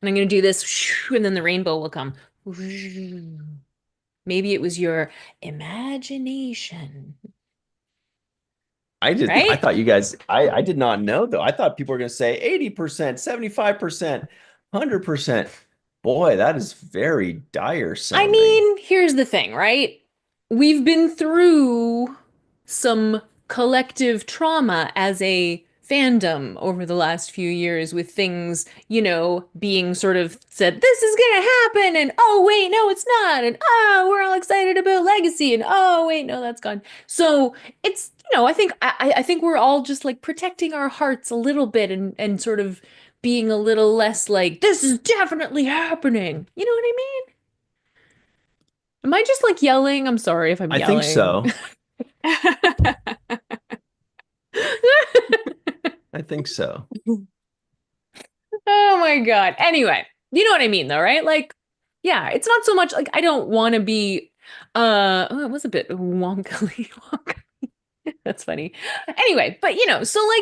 And I'm going to do this, and then the rainbow will come. Maybe it was your imagination, I right? thought you guys, I did not know though. I thought people were going to say 80%, 75%, 100%. Boy, that is very dire I sounding. mean, here's the thing, right? We've been through some collective trauma as a fandom over the last few years with things, being sort of said, this is gonna happen, and oh, wait, no, it's not, and oh, we're all excited about Legacy, and oh, wait, no, that's gone. So it's, I think we're all just like protecting our hearts a little bit and sort of being a little less like, this is definitely happening. You know what I mean? Am I just like yelling? I'm sorry if I'm I think yelling. so. I think so. Oh my God. Anyway, you know what I mean though, right? Like, yeah, it's not so much like I don't want to be oh, it was a bit wonkily wonk. That's funny. Anyway, but so like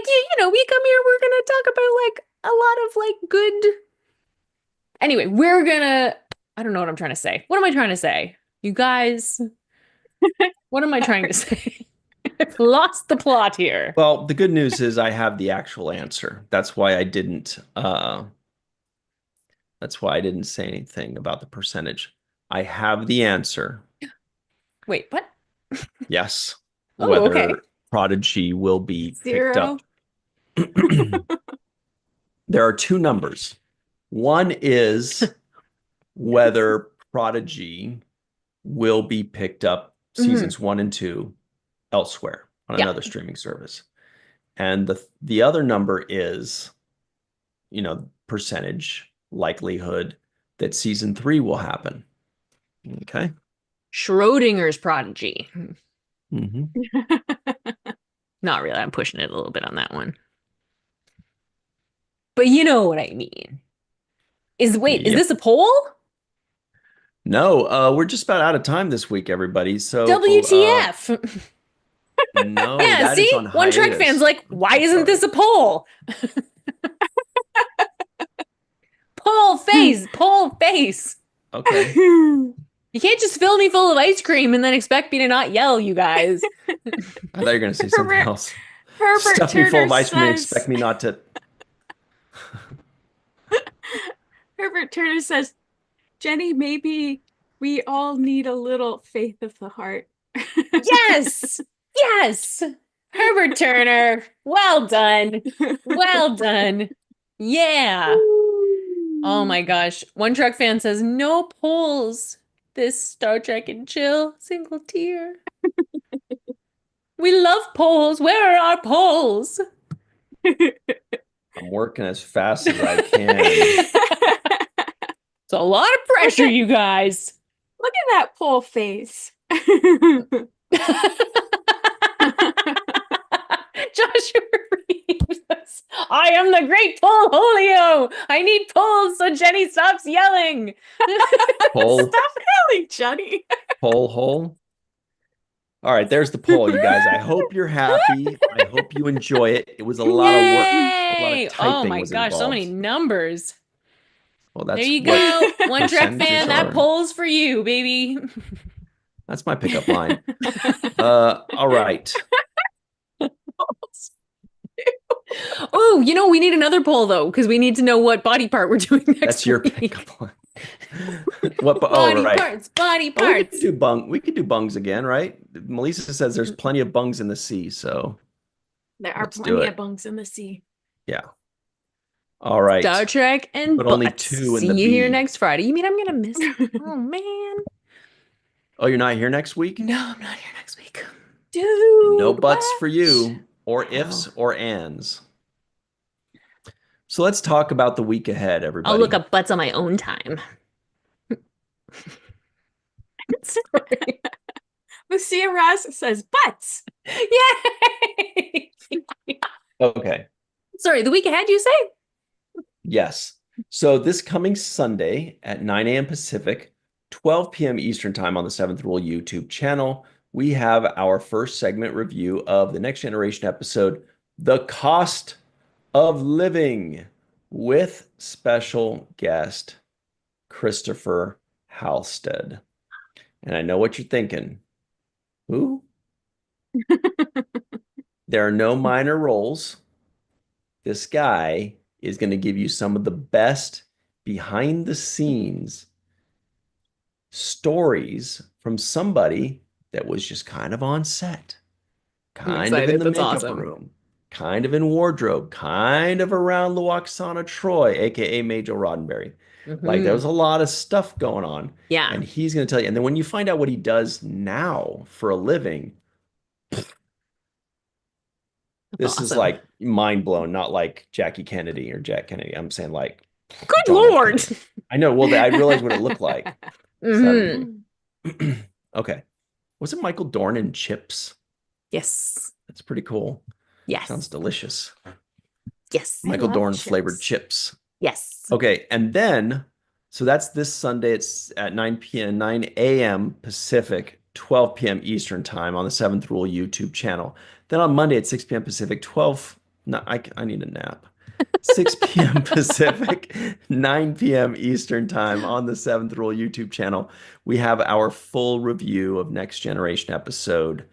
we come here, we're gonna talk about like a lot of like good. Anyway, I don't know what I'm trying to say. What am I trying to say? You guys, what am I trying to say? I've lost the plot here. Well, the good news is I have the actual answer. That's why I didn't say anything about the percentage. I have the answer. Wait, what? Yes, Oh, okay. whether Prodigy will be picked Zero. up. There are two numbers. One is whether Prodigy will be picked up Mhm. seasons 1 and 2 elsewhere on Yeah. another streaming service. And the other number is, percentage likelihood that season 3 will happen. Okay. Schrodinger's prodigy. Mm-hmm. Not really. I'm pushing it a little bit on that one. But you know what I mean. Is Yep. this a poll? No, we're just about out of time this week, everybody. So, WTF? no, Yeah, that is see? on One Trek fan's hiatus. like, why I'm isn't sorry. this a poll? Poll face, poll face. Okay. You can't just fill me full of ice cream and then expect me to not yell, you guys. I thought you were going to say something Herbert, else. Herbert Stuff me full Turner of ice cream and says, expect me not to. Herbert Turner says, Jenny, maybe we all need a little faith of the heart. Yes! Yes! Herbert Turner. Well done. Well done. Yeah. Oh my gosh. One Trek fan says, no polls. This Star Trek and chill. Single tear. We love polls. Where are our polls? I'm working as fast as I can. It's a lot of pressure, you guys. Look at that poll face. Joshua Reeves. I am the great Paul Holio. I need polls so Jenny stops yelling. Poll, Stop yelling, Johnny. poll hole. All right, there's the poll, you guys. I hope you're happy. I hope you enjoy it. It was a lot of work. A lot of Yay! Oh typing my was gosh, so many involved. numbers. Well, There that's you what go. One Trek percentages fan, that are. poll's for you, baby. That's my pickup line. All right. Oh, we need another poll though, because we need to know what body part we're doing next That's your week. pickup line. Oh, Body right. parts, body Oh, parts. we could do bungs again, right? Melissa says there's plenty of bungs in the sea, so There are let's do plenty of it. bunks in the sea. Yeah. All right. Star Trek and But only butts. 2 in See the you here B. next Friday. You mean I'm gonna miss it? Oh man. Oh, you're not here next week? No, I'm not here next week. No Dude, buts for what? you, or ifs Wow. or ands. So let's talk about the week ahead, I'll look everybody. up butts on my own time. Sorry. Lucia Ross says butts. Yay! Okay. Sorry, the week ahead, you say? Yes. So this coming Sunday at 9 a.m. Pacific, 12 p.m. Eastern Time on the Seventh Rule YouTube channel, we have our first segment review of the Next Generation episode, The Cost of Living, with special guest Christopher Halstead. And I know what you're thinking. Who? There are no minor roles. This guy is going to give you some of the best behind the scenes stories from somebody that was just kind of on set, I'm kind of in excited. the That's makeup awesome. room, kind of in wardrobe, kind of around Luoxana Troy, aka Major Roddenberry. Like there was Hmm. a lot of stuff going on, Yeah, and he's going to tell you. And then when you find out what he does now for a living, that's this is awesome. like mind blown, not like Jackie Kennedy or Jack Kennedy. I'm saying like Good John F. Lord. Kennedy. I know. Well, I realized what it looked like. Hmm. Suddenly. Okay. Was it Michael Dorn in Chips? Yes. That's pretty cool. Sounds Yes. delicious. Yes. I Michael love Dorn flavored chips. chips. Yes. Okay, and then so that's this Sunday. It's at 9 p.m., 9 a.m. Pacific, 12 p.m. Eastern time on the Seventh Rule YouTube channel. Then on Monday at 6 p.m. Pacific, 12. No, I need a nap. 6 p.m. Pacific, 9 p.m. Eastern time on the Seventh Rule YouTube channel. We have our full review of Next Generation episode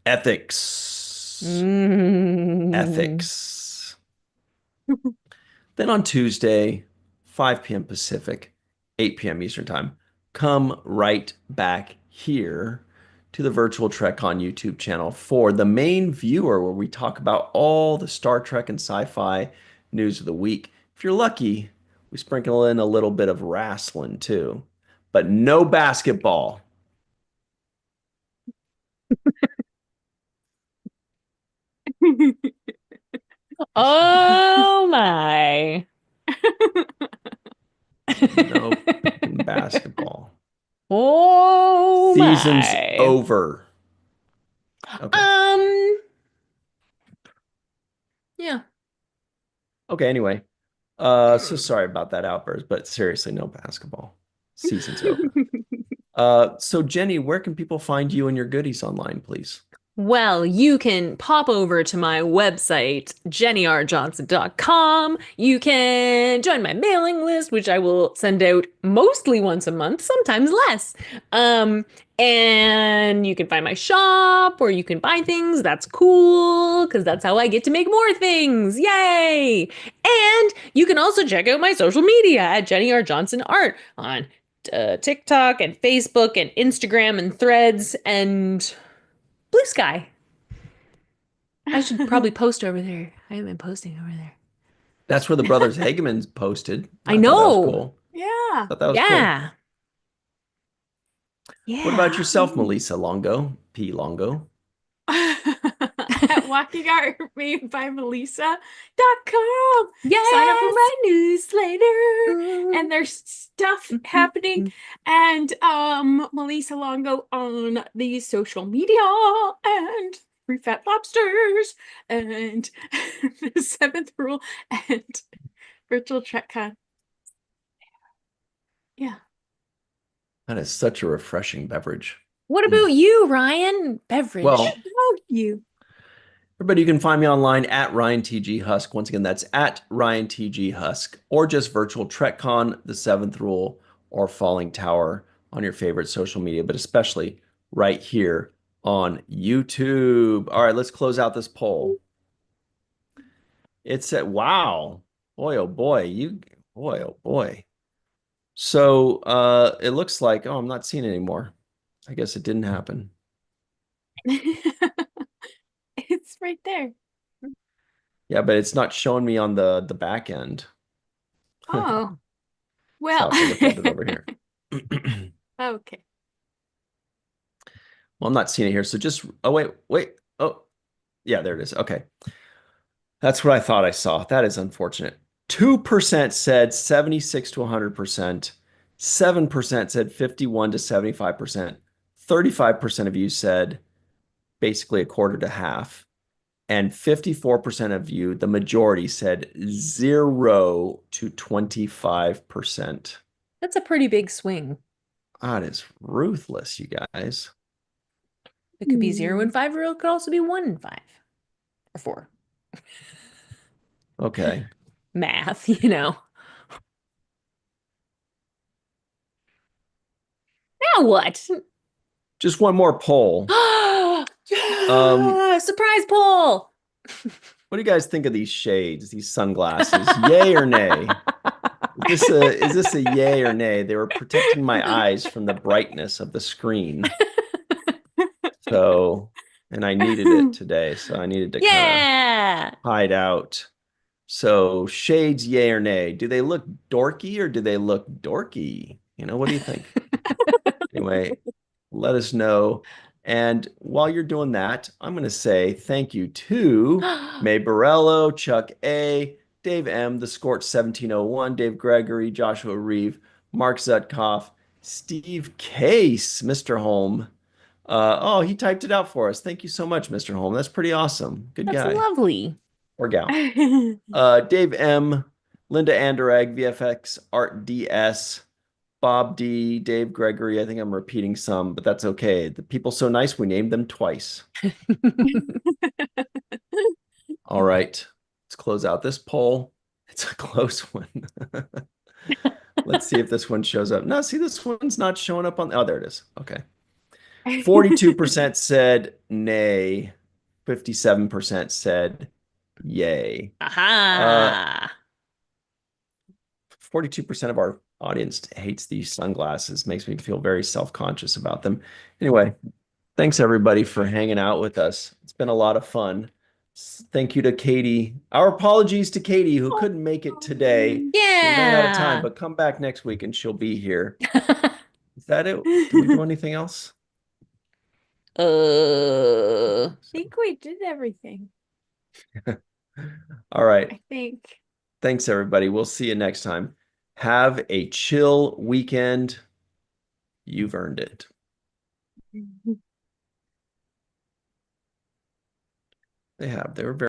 Ethics. Mm. Ethics. Then on Tuesday, 5 p.m. Pacific, 8 p.m. Eastern Time, come right back here to the Virtual Trek on YouTube channel for the main viewer, where we talk about all the Star Trek and sci-fi news of the week. If you're lucky, we sprinkle in a little bit of wrestling too, but no basketball. Oh my. No basketball. Oh Season's my. over. Okay. Um, yeah. Okay, anyway. So sorry about that outburst, but seriously, no basketball. Season's over. So Jenny, where can people find you and your goodies online, please? Well, you can pop over to my website, jennyrjohnson.com. You can join my mailing list, which I will send out mostly once a month, sometimes less. And you can find my shop where you can buy things. That's cool because that's how I get to make more things. Yay! And you can also check out my social media at Jenny R. Johnson Art on TikTok and Facebook and Instagram and Threads and Blue Sky. I should probably post over there. I haven't been posting over there. That's where the brothers Hagemans posted. I I thought that was know. cool. Yeah. Thought that was cool. Yeah. What about Yeah. yourself, Melissa Longo? P. Longo. At walkingartmade.com. Sign up for Yes. my newsletter. Mm, And there's stuff mm, mm, happening. mm. And Melissa Longo on the social media and Free Fat Lobsters and the Seventh Rule and Virtual TrekCon. Yeah. That is such a refreshing beverage. What about you, Ryan? Beverage. Well, Love you. everybody, you can find me online at Ryan TG Husk. Once again, that's at Ryan TG Husk, or just Virtual TrekCon, The Seventh Rule, or Falling Tower on your favorite social media, but especially right here on YouTube. All right, let's close out this poll. It's at wow, boy oh boy, boy oh boy. So it looks like I'm not seeing it anymore. I guess it didn't happen. It's right there. Yeah, but it's not showing me on the back end. Oh, So well. I'll have to look at it over here. Okay. Well, I'm not seeing it here. So just, oh, wait. Oh, yeah, there it is. Okay. That's what I thought I saw. That is unfortunate. 2% said 76 to 100%. 7% said 51 to 75%. 35% of you said basically a quarter to half. And 54% of you, the majority, said 0 to 25%. That's a pretty big swing. That is ruthless, you guys. It could be 0 and 5, or it could also be 1 and 5 or 4. Okay. Math, you know. Now what? Just one more poll. Surprise poll. What do you guys think of these shades, these sunglasses? Yay or nay? Is this a yay or nay? They were protecting my eyes from the brightness of the screen. So, and I needed it today, so I needed to kind of Yeah. hide out. So, shades, yay or nay? Do they look dorky or do they look dorky? What do you think? Anyway, let us know. And while you're doing that, I'm going to say thank you to May Borello, Chuck A, Dave M, The Scorch 1701, Dave Gregory, Joshua Reeve, Mark Zutkoff, Steve Case, Mr. Holm. Oh, he typed it out for us. Thank you so much, Mr. Holm. That's pretty awesome. Good That's guy lovely. or gal. Dave M, Linda Anderegg, VFX, Art DS, Bob D, Dave Gregory. I think I'm repeating some, but that's okay. The people so nice, we named them twice. All right, let's close out this poll. It's a close one. Let's see if this one shows up. No, see, this one's not showing up on. Oh, there it is. Okay. 42% said nay. 57% said yay. Aha. 42% of our audience hates these sunglasses. Makes me feel very self-conscious about them. Anyway, thanks everybody for hanging out with us. It's been a lot of fun. Thank you to Katie. Our apologies to Katie, who couldn't make it today. We ran out of time, Yeah. but come back next week and she'll be here. Is that it? Did we do anything else? I think we did everything. All right. I think. Thanks, everybody. We'll see you next time. Have a chill weekend. You've earned it. They were very